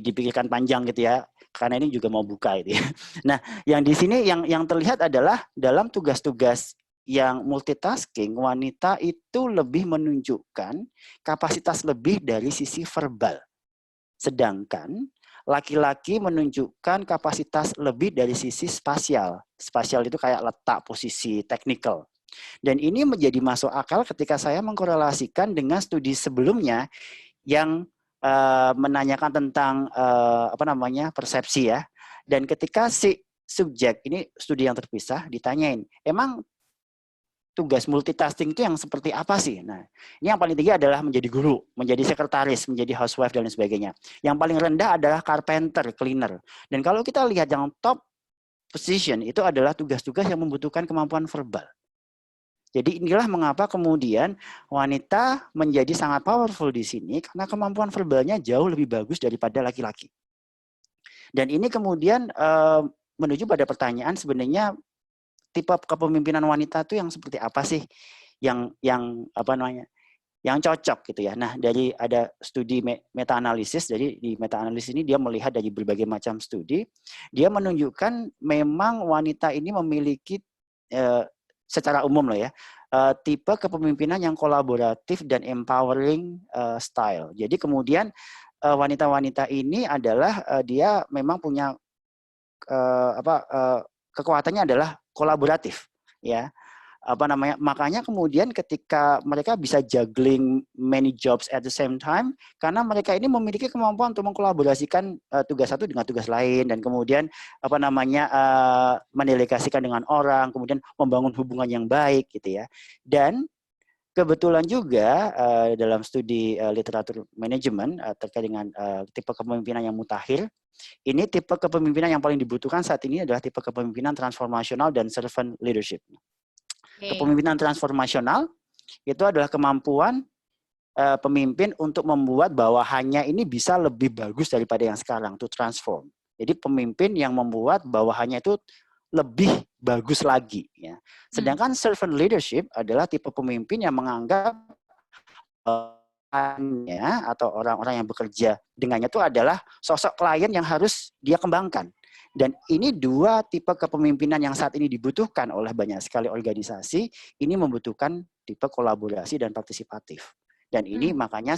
dipikirkan panjang gitu ya, karena ini juga mau buka itu ya. Nah, yang di sini yang terlihat adalah dalam tugas-tugas yang multitasking, wanita itu lebih menunjukkan kapasitas lebih dari sisi verbal. Sedangkan laki-laki menunjukkan kapasitas lebih dari sisi spasial. Spasial itu kayak letak, posisi, teknikal. Dan ini menjadi masuk akal ketika saya mengkorelasikan dengan studi sebelumnya yang menanyakan tentang persepsi ya. Dan ketika si subjek, ini studi yang terpisah, ditanyain, emang tugas multitasking itu yang seperti apa sih? Nah, ini yang paling tinggi adalah menjadi guru, menjadi sekretaris, menjadi housewife, dan lain sebagainya. Yang paling rendah adalah carpenter, cleaner. Dan kalau kita lihat yang top position, itu adalah tugas-tugas yang membutuhkan kemampuan verbal. Jadi inilah mengapa kemudian wanita menjadi sangat powerful di sini, karena kemampuan verbalnya jauh lebih bagus daripada laki-laki. Dan ini kemudian menuju pada pertanyaan sebenarnya tipe kepemimpinan wanita itu yang seperti apa sih yang cocok gitu ya. Nah, dari ada studi meta analisis, jadi di meta analisis ini dia melihat dari berbagai macam studi, dia menunjukkan memang wanita ini memiliki secara umum loh ya, tipe kepemimpinan yang kolaboratif dan empowering style. Jadi kemudian wanita-wanita ini adalah dia memang punya kekuatannya adalah kolaboratif ya. Makanya kemudian ketika mereka bisa juggling many jobs at the same time, karena mereka ini memiliki kemampuan untuk mengkolaborasikan tugas satu dengan tugas lain, dan kemudian mendelegasikan dengan orang, kemudian membangun hubungan yang baik gitu ya. Dan kebetulan juga dalam studi literatur manajemen terkait dengan tipe kepemimpinan yang mutakhir, ini tipe kepemimpinan yang paling dibutuhkan saat ini adalah tipe kepemimpinan transformasional dan servant leadership. Kepemimpinan transformasional itu adalah kemampuan pemimpin untuk membuat bawahannya ini bisa lebih bagus daripada yang sekarang, to transform. Jadi pemimpin yang membuat bawahannya itu lebih bagus lagi ya. Sedangkan servant leadership adalah tipe pemimpin yang menganggap atau orang-orang yang bekerja dengannya itu adalah sosok klien yang harus dia kembangkan. Dan ini dua tipe kepemimpinan yang saat ini dibutuhkan oleh banyak sekali organisasi. Ini membutuhkan tipe kolaborasi dan partisipatif. Dan ini makanya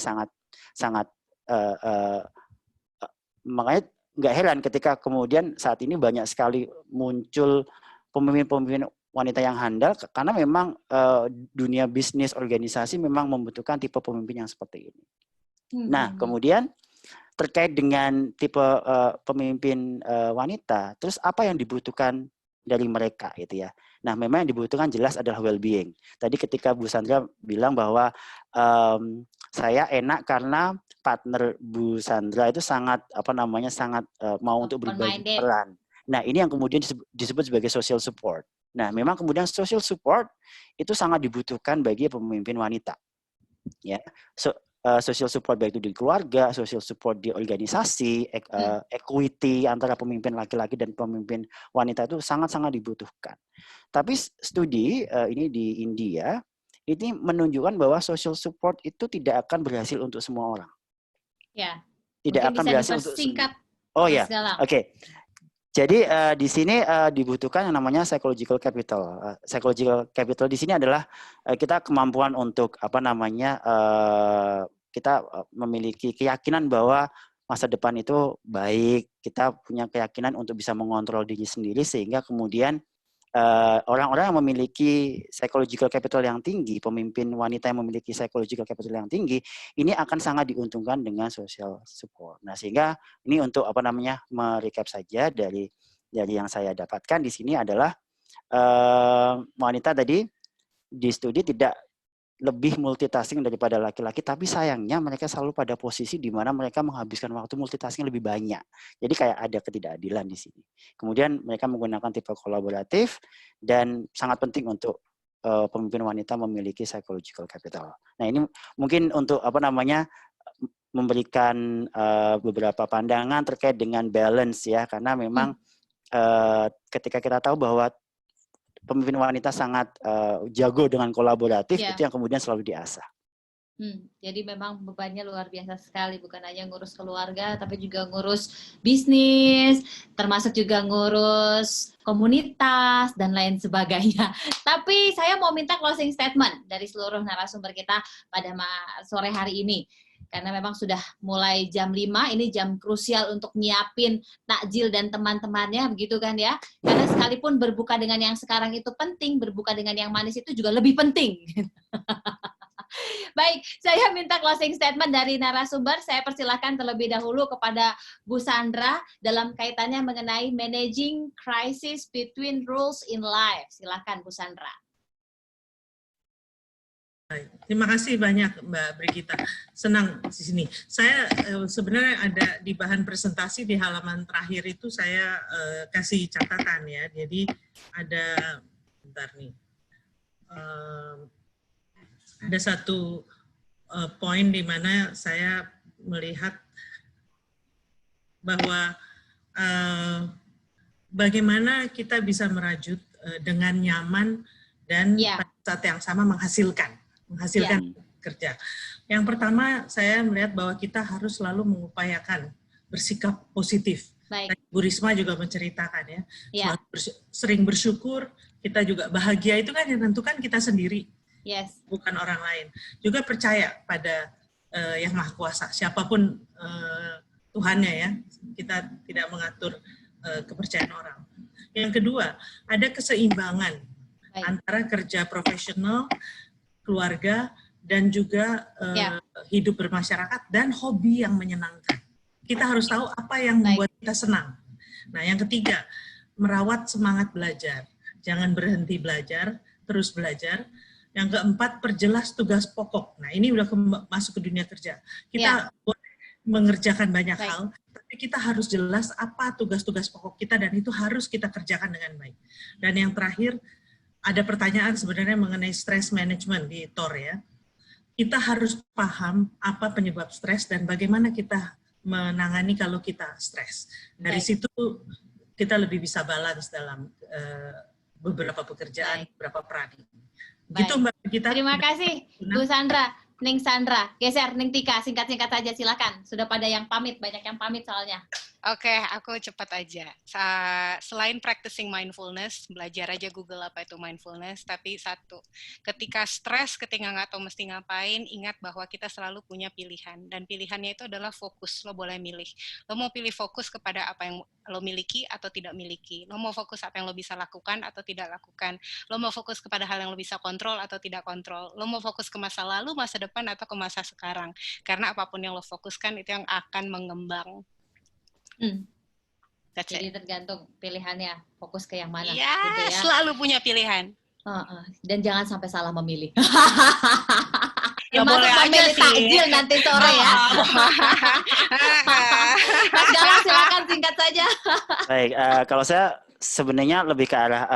makanya nggak heran ketika kemudian saat ini banyak sekali muncul pemimpin-pemimpin wanita yang handal, karena memang dunia bisnis organisasi memang membutuhkan tipe pemimpin yang seperti ini. Nah, kemudian terkait dengan tipe pemimpin wanita, terus apa yang dibutuhkan dari mereka gitu ya. Nah, memang yang dibutuhkan jelas adalah well-being. Tadi ketika Bu Sandra bilang bahwa saya enak karena partner Bu Sandra itu sangat mau untuk berbagi peran. Nah, ini yang kemudian disebut sebagai social support. Nah, memang kemudian social support itu sangat dibutuhkan bagi pemimpin wanita. Ya. Social support baik itu di keluarga, social support di organisasi, equity antara pemimpin laki-laki dan pemimpin wanita itu sangat-sangat dibutuhkan. Tapi studi ini di India ini menunjukkan bahwa social support itu tidak akan berhasil untuk semua orang. Ya. Tidak akan berhasil untuk semua. Oh ya, oke. Jadi di sini dibutuhkan yang namanya psychological capital. Psychological capital di sini adalah kita kemampuan untuk kita memiliki keyakinan bahwa masa depan itu baik. Kita punya keyakinan untuk bisa mengontrol diri sendiri, sehingga kemudian orang-orang yang memiliki psychological capital yang tinggi, pemimpin wanita yang memiliki psychological capital yang tinggi, ini akan sangat diuntungkan dengan social support. Nah, sehingga ini untuk merecap saja dari yang saya dapatkan di sini adalah wanita tadi di studi tidak lebih multitasking daripada laki-laki, tapi sayangnya mereka selalu pada posisi di mana mereka menghabiskan waktu multitasking lebih banyak. Jadi kayak ada ketidakadilan di sini. Kemudian mereka menggunakan tipe kolaboratif, dan sangat penting untuk pemimpin wanita memiliki psychological capital. Nah, ini mungkin untuk memberikan beberapa pandangan terkait dengan balance ya, karena memang ketika kita tahu bahwa pemimpin wanita sangat jago dengan kolaboratif, itu yang kemudian selalu diasah. Jadi memang bebannya luar biasa sekali, bukan hanya ngurus keluarga, tapi juga ngurus bisnis, termasuk juga ngurus komunitas, dan lain sebagainya. Tapi saya mau minta closing statement dari seluruh narasumber kita pada sore hari ini. karena memang sudah mulai jam 5, ini jam krusial untuk nyiapin takjil dan teman-temannya, begitu kan ya. Karena sekalipun berbuka dengan yang sekarang itu penting, berbuka dengan yang manis itu juga lebih penting. Baik, saya minta closing statement dari narasumber. Saya persilahkan terlebih dahulu kepada Bu Sandra dalam kaitannya mengenai managing crisis between roles in life. Silakan Bu Sandra. Terima kasih banyak Mbak Brigita. Senang di sini. Saya sebenarnya ada di bahan presentasi di halaman terakhir itu saya kasih catatan ya. Jadi ada, bentar nih, ada satu poin di mana saya melihat bahwa bagaimana kita bisa merajut dengan nyaman dan pada saat yang sama menghasilkan kerja. Yang pertama, saya melihat bahwa kita harus selalu mengupayakan bersikap positif. Bu Risma juga menceritakan ya, sering bersyukur, kita juga bahagia itu kan yang tentukan kita sendiri, bukan orang lain. Juga percaya pada Yang Maha Kuasa, siapapun Tuhannya ya, kita tidak mengatur kepercayaan orang. Yang kedua, ada keseimbangan antara kerja profesional, keluarga, dan juga hidup bermasyarakat, dan hobi yang menyenangkan. Kita harus tahu apa yang membuat kita senang. Nah, yang ketiga, merawat semangat belajar. Jangan berhenti belajar, terus belajar. Yang keempat, perjelas tugas pokok. Nah, ini udah masuk ke dunia kerja. Kita boleh mengerjakan banyak hal, tapi kita harus jelas apa tugas-tugas pokok kita, dan itu harus kita kerjakan dengan baik. Dan yang terakhir, ada pertanyaan sebenarnya mengenai stress management di TOR ya. Kita harus paham apa penyebab stres dan bagaimana kita menangani kalau kita stres. Dari situ kita lebih bisa balance dalam beberapa pekerjaan, beberapa peran. Begitu Mbak Gita. Terima kasih Bu Sandra. Ning Sandra, geser Ning Tika, singkat-singkat saja silakan. Sudah pada yang pamit, banyak yang pamit soalnya. Oke, aku cepat aja. Selain practicing mindfulness, belajar aja Google apa itu mindfulness, tapi satu, ketika stres, ketika nggak tahu mesti ngapain, ingat bahwa kita selalu punya pilihan. Dan pilihannya itu adalah fokus, lo boleh milih. Lo mau pilih fokus kepada apa yang lo miliki atau tidak miliki. Lo mau fokus apa yang lo bisa lakukan atau tidak lakukan. Lo mau fokus kepada hal yang lo bisa kontrol atau tidak kontrol. Lo mau fokus ke masa lalu, masa depan, atau ke masa sekarang. Karena apapun yang lo fokuskan, itu yang akan mengembang. Jadi tergantung pilihannya, fokus ke yang mana. Ya, gitu ya. Selalu punya pilihan. Dan jangan sampai salah memilih. Ya boleh aja sih. Takjil nanti sore ya. Mas Galang silakan singkat saja. Baik, kalau saya sebenarnya lebih ke arah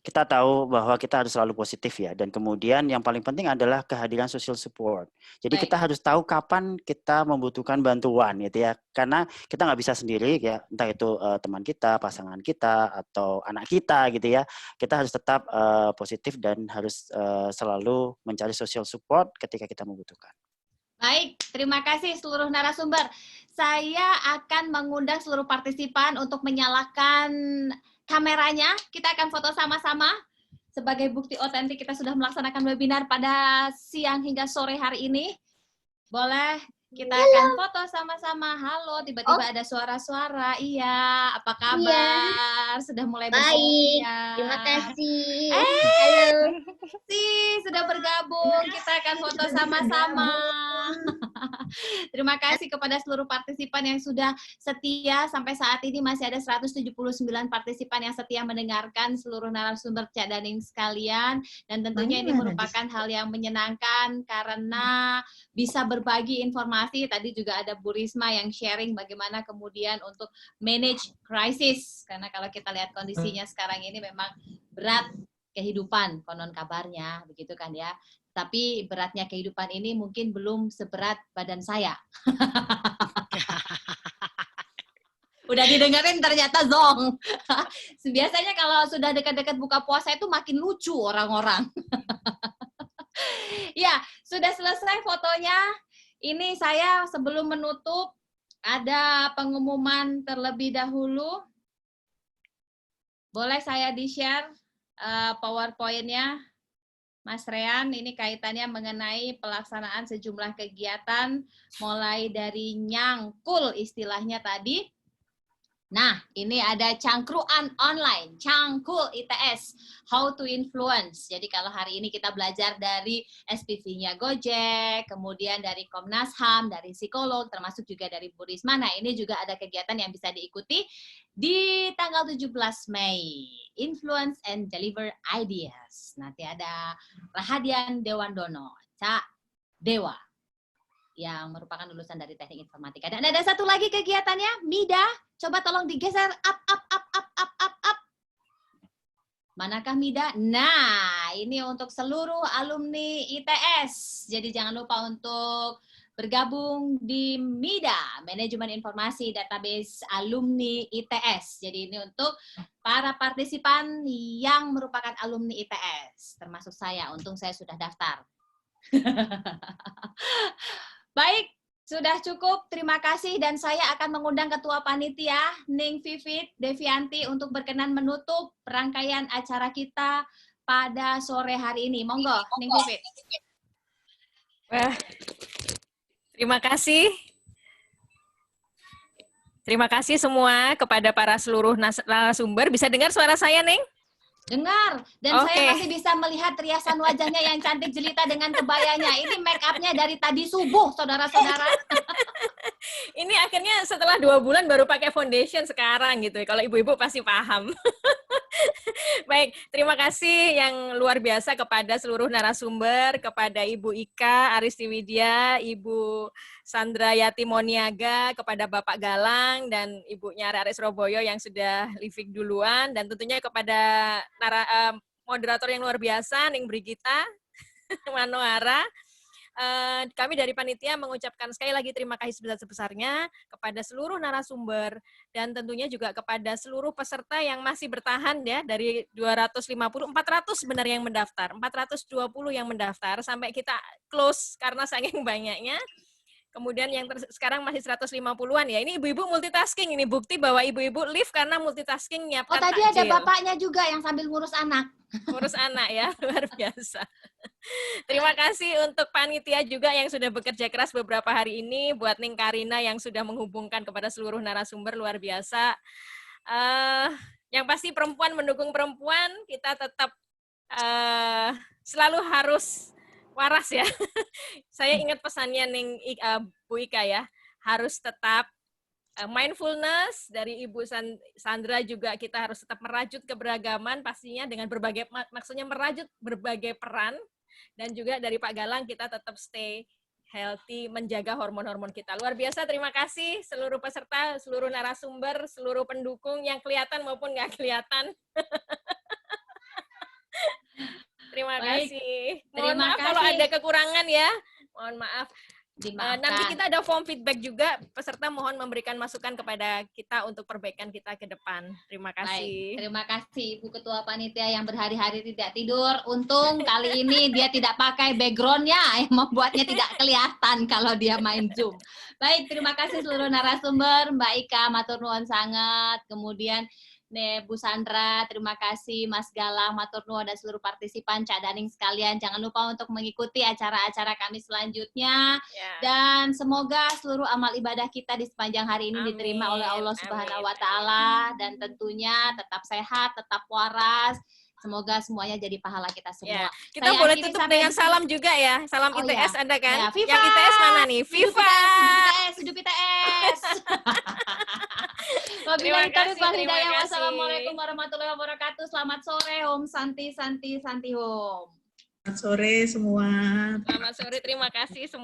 kita tahu bahwa kita harus selalu positif ya, dan kemudian yang paling penting adalah kehadiran social support. Jadi kita harus tahu kapan kita membutuhkan bantuan gitu ya, karena kita nggak bisa sendiri ya, entah itu teman kita, pasangan kita, atau anak kita gitu ya. Kita harus tetap positif dan harus selalu mencari social support ketika kita membutuhkan. Baik, terima kasih seluruh narasumber. Saya akan mengundang seluruh partisipan untuk menyalakan kameranya. Kita akan foto sama-sama sebagai bukti otentik kita sudah melaksanakan webinar pada siang hingga sore hari ini. Boleh kita akan foto sama-sama. Halo, tiba-tiba ada suara-suara. Iya, apa kabar? Sudah mulai baik. Ya. Terima kasih. Halo. Sudah bergabung. Kita akan foto sama-sama. Terima kasih kepada seluruh partisipan yang sudah setia. Sampai saat ini masih ada 179 partisipan yang setia mendengarkan seluruh narasumber Cak Daning sekalian. Dan tentunya ini merupakan hal yang menyenangkan karena bisa berbagi informasi. Tadi juga ada Bu Risma yang sharing bagaimana kemudian untuk manage crisis. Karena kalau kita lihat kondisinya sekarang ini memang berat kehidupan, konon kabarnya, begitu kan ya. Tapi beratnya kehidupan ini mungkin belum seberat badan saya. Udah didengerin ternyata zong. Biasanya kalau sudah dekat-dekat buka puasa itu makin lucu orang-orang. Ya, sudah selesai fotonya. Ini saya sebelum menutup ada pengumuman terlebih dahulu. Boleh saya di-share PowerPoint-nya? Mas Rean, ini kaitannya mengenai pelaksanaan sejumlah kegiatan, mulai dari nyangkul istilahnya tadi. Nah, ini ada cangkruan online, Cangkul ITS, How to Influence. Jadi kalau hari ini kita belajar dari SPV-nya Gojek, kemudian dari Komnas HAM, dari psikolog, termasuk juga dari Bu Risma. Nah, ini juga ada kegiatan yang bisa diikuti di tanggal 17 Mei. Influence and Deliver Ideas. Nanti ada Rahadian Dewandono, Cak Dewa, yang merupakan lulusan dari teknik informatika. Dan ada satu lagi kegiatannya, MIDA. Coba tolong digeser, up. Manakah MIDA? Nah, ini untuk seluruh alumni ITS. Jadi jangan lupa untuk bergabung di MIDA, Manajemen Informasi Database Alumni ITS. Jadi ini untuk para partisipan yang merupakan alumni ITS, termasuk saya. Untung saya sudah daftar. Baik, sudah cukup. Terima kasih dan saya akan mengundang Ketua Panitia Ning Vivit Devianti untuk berkenan menutup rangkaian acara kita pada sore hari ini. Monggo, Ning Vivit. Wah, terima kasih. Terima kasih semua kepada para seluruh narasumber. Bisa dengar suara saya, Ning? Dengar, dan saya masih bisa melihat riasan wajahnya yang cantik jelita dengan kebayanya. Ini make up-nya dari tadi subuh, saudara-saudara. Ini akhirnya setelah 2 bulan baru pakai foundation sekarang gitu. Kalau ibu-ibu pasti paham. Baik, terima kasih yang luar biasa kepada seluruh narasumber, kepada Ibu Ika Aristiwidya, Ibu Sandra Yati Moniaga, kepada Bapak Galang, dan Ibunya Aris Roboyo yang sudah leaving duluan, dan tentunya kepada moderator yang luar biasa, Ning Brigita Manohara. Kami dari panitia mengucapkan sekali lagi terima kasih sebesar-besarnya kepada seluruh narasumber dan tentunya juga kepada seluruh peserta yang masih bertahan ya, dari 250, 400 sebenarnya yang mendaftar, 420 yang mendaftar sampai kita close karena saking banyaknya. Kemudian yang sekarang masih 150-an ya. Ini ibu-ibu multitasking, ini bukti bahwa ibu-ibu live karena multitasking nyiapkan tadi takjil. ada bapaknya juga yang sambil ngurus anak. Ngurus anak ya, luar biasa. Terima kasih untuk panitia juga yang sudah bekerja keras beberapa hari ini, buat Ning Karina yang sudah menghubungkan kepada seluruh narasumber, luar biasa. Yang pasti perempuan mendukung perempuan, kita tetap selalu harus waras ya. Saya ingat pesannya Ning Bu Ika ya, harus tetap mindfulness. Dari Ibu Sandra juga kita harus tetap merajut keberagaman pastinya dengan berbagai, maksudnya merajut berbagai peran, dan juga dari Pak Galang kita tetap stay healthy, menjaga hormon-hormon kita. Luar biasa, terima kasih seluruh peserta, seluruh narasumber, seluruh pendukung yang kelihatan maupun nggak kelihatan. Terima kasih. Mohon maaf kalau ada kekurangan ya. Mohon maaf. Nanti kita ada form feedback juga. Peserta mohon memberikan masukan kepada kita untuk perbaikan kita ke depan. Terima kasih. Baik, terima kasih Ibu Ketua Panitia yang berhari-hari tidak tidur. Untung kali ini dia tidak pakai background-nya yang membuatnya tidak kelihatan kalau dia main Zoom. Baik, terima kasih seluruh narasumber. Mbak Ika, matur nuwun sangat. Kemudian Bu Sandra, terima kasih Mas Galang, matur nuwun, dan seluruh partisipan, Cak Daning sekalian. Jangan lupa untuk mengikuti acara-acara kami selanjutnya. Dan semoga seluruh amal ibadah kita di sepanjang hari ini diterima oleh Allah Subhanahu wa Ta'ala, dan tentunya tetap sehat, tetap waras. Semoga semuanya jadi pahala kita semua. Kita boleh tutup dengan salam juga ya. Salam ITS ada kan? Yang ITS mana nih? Viva! Hidup ITS! Terima kasih. Wassalamualaikum warahmatullahi wabarakatuh. Selamat sore, Om Santi Santi Santi Om. Selamat sore semua. Selamat sore, terima kasih semua.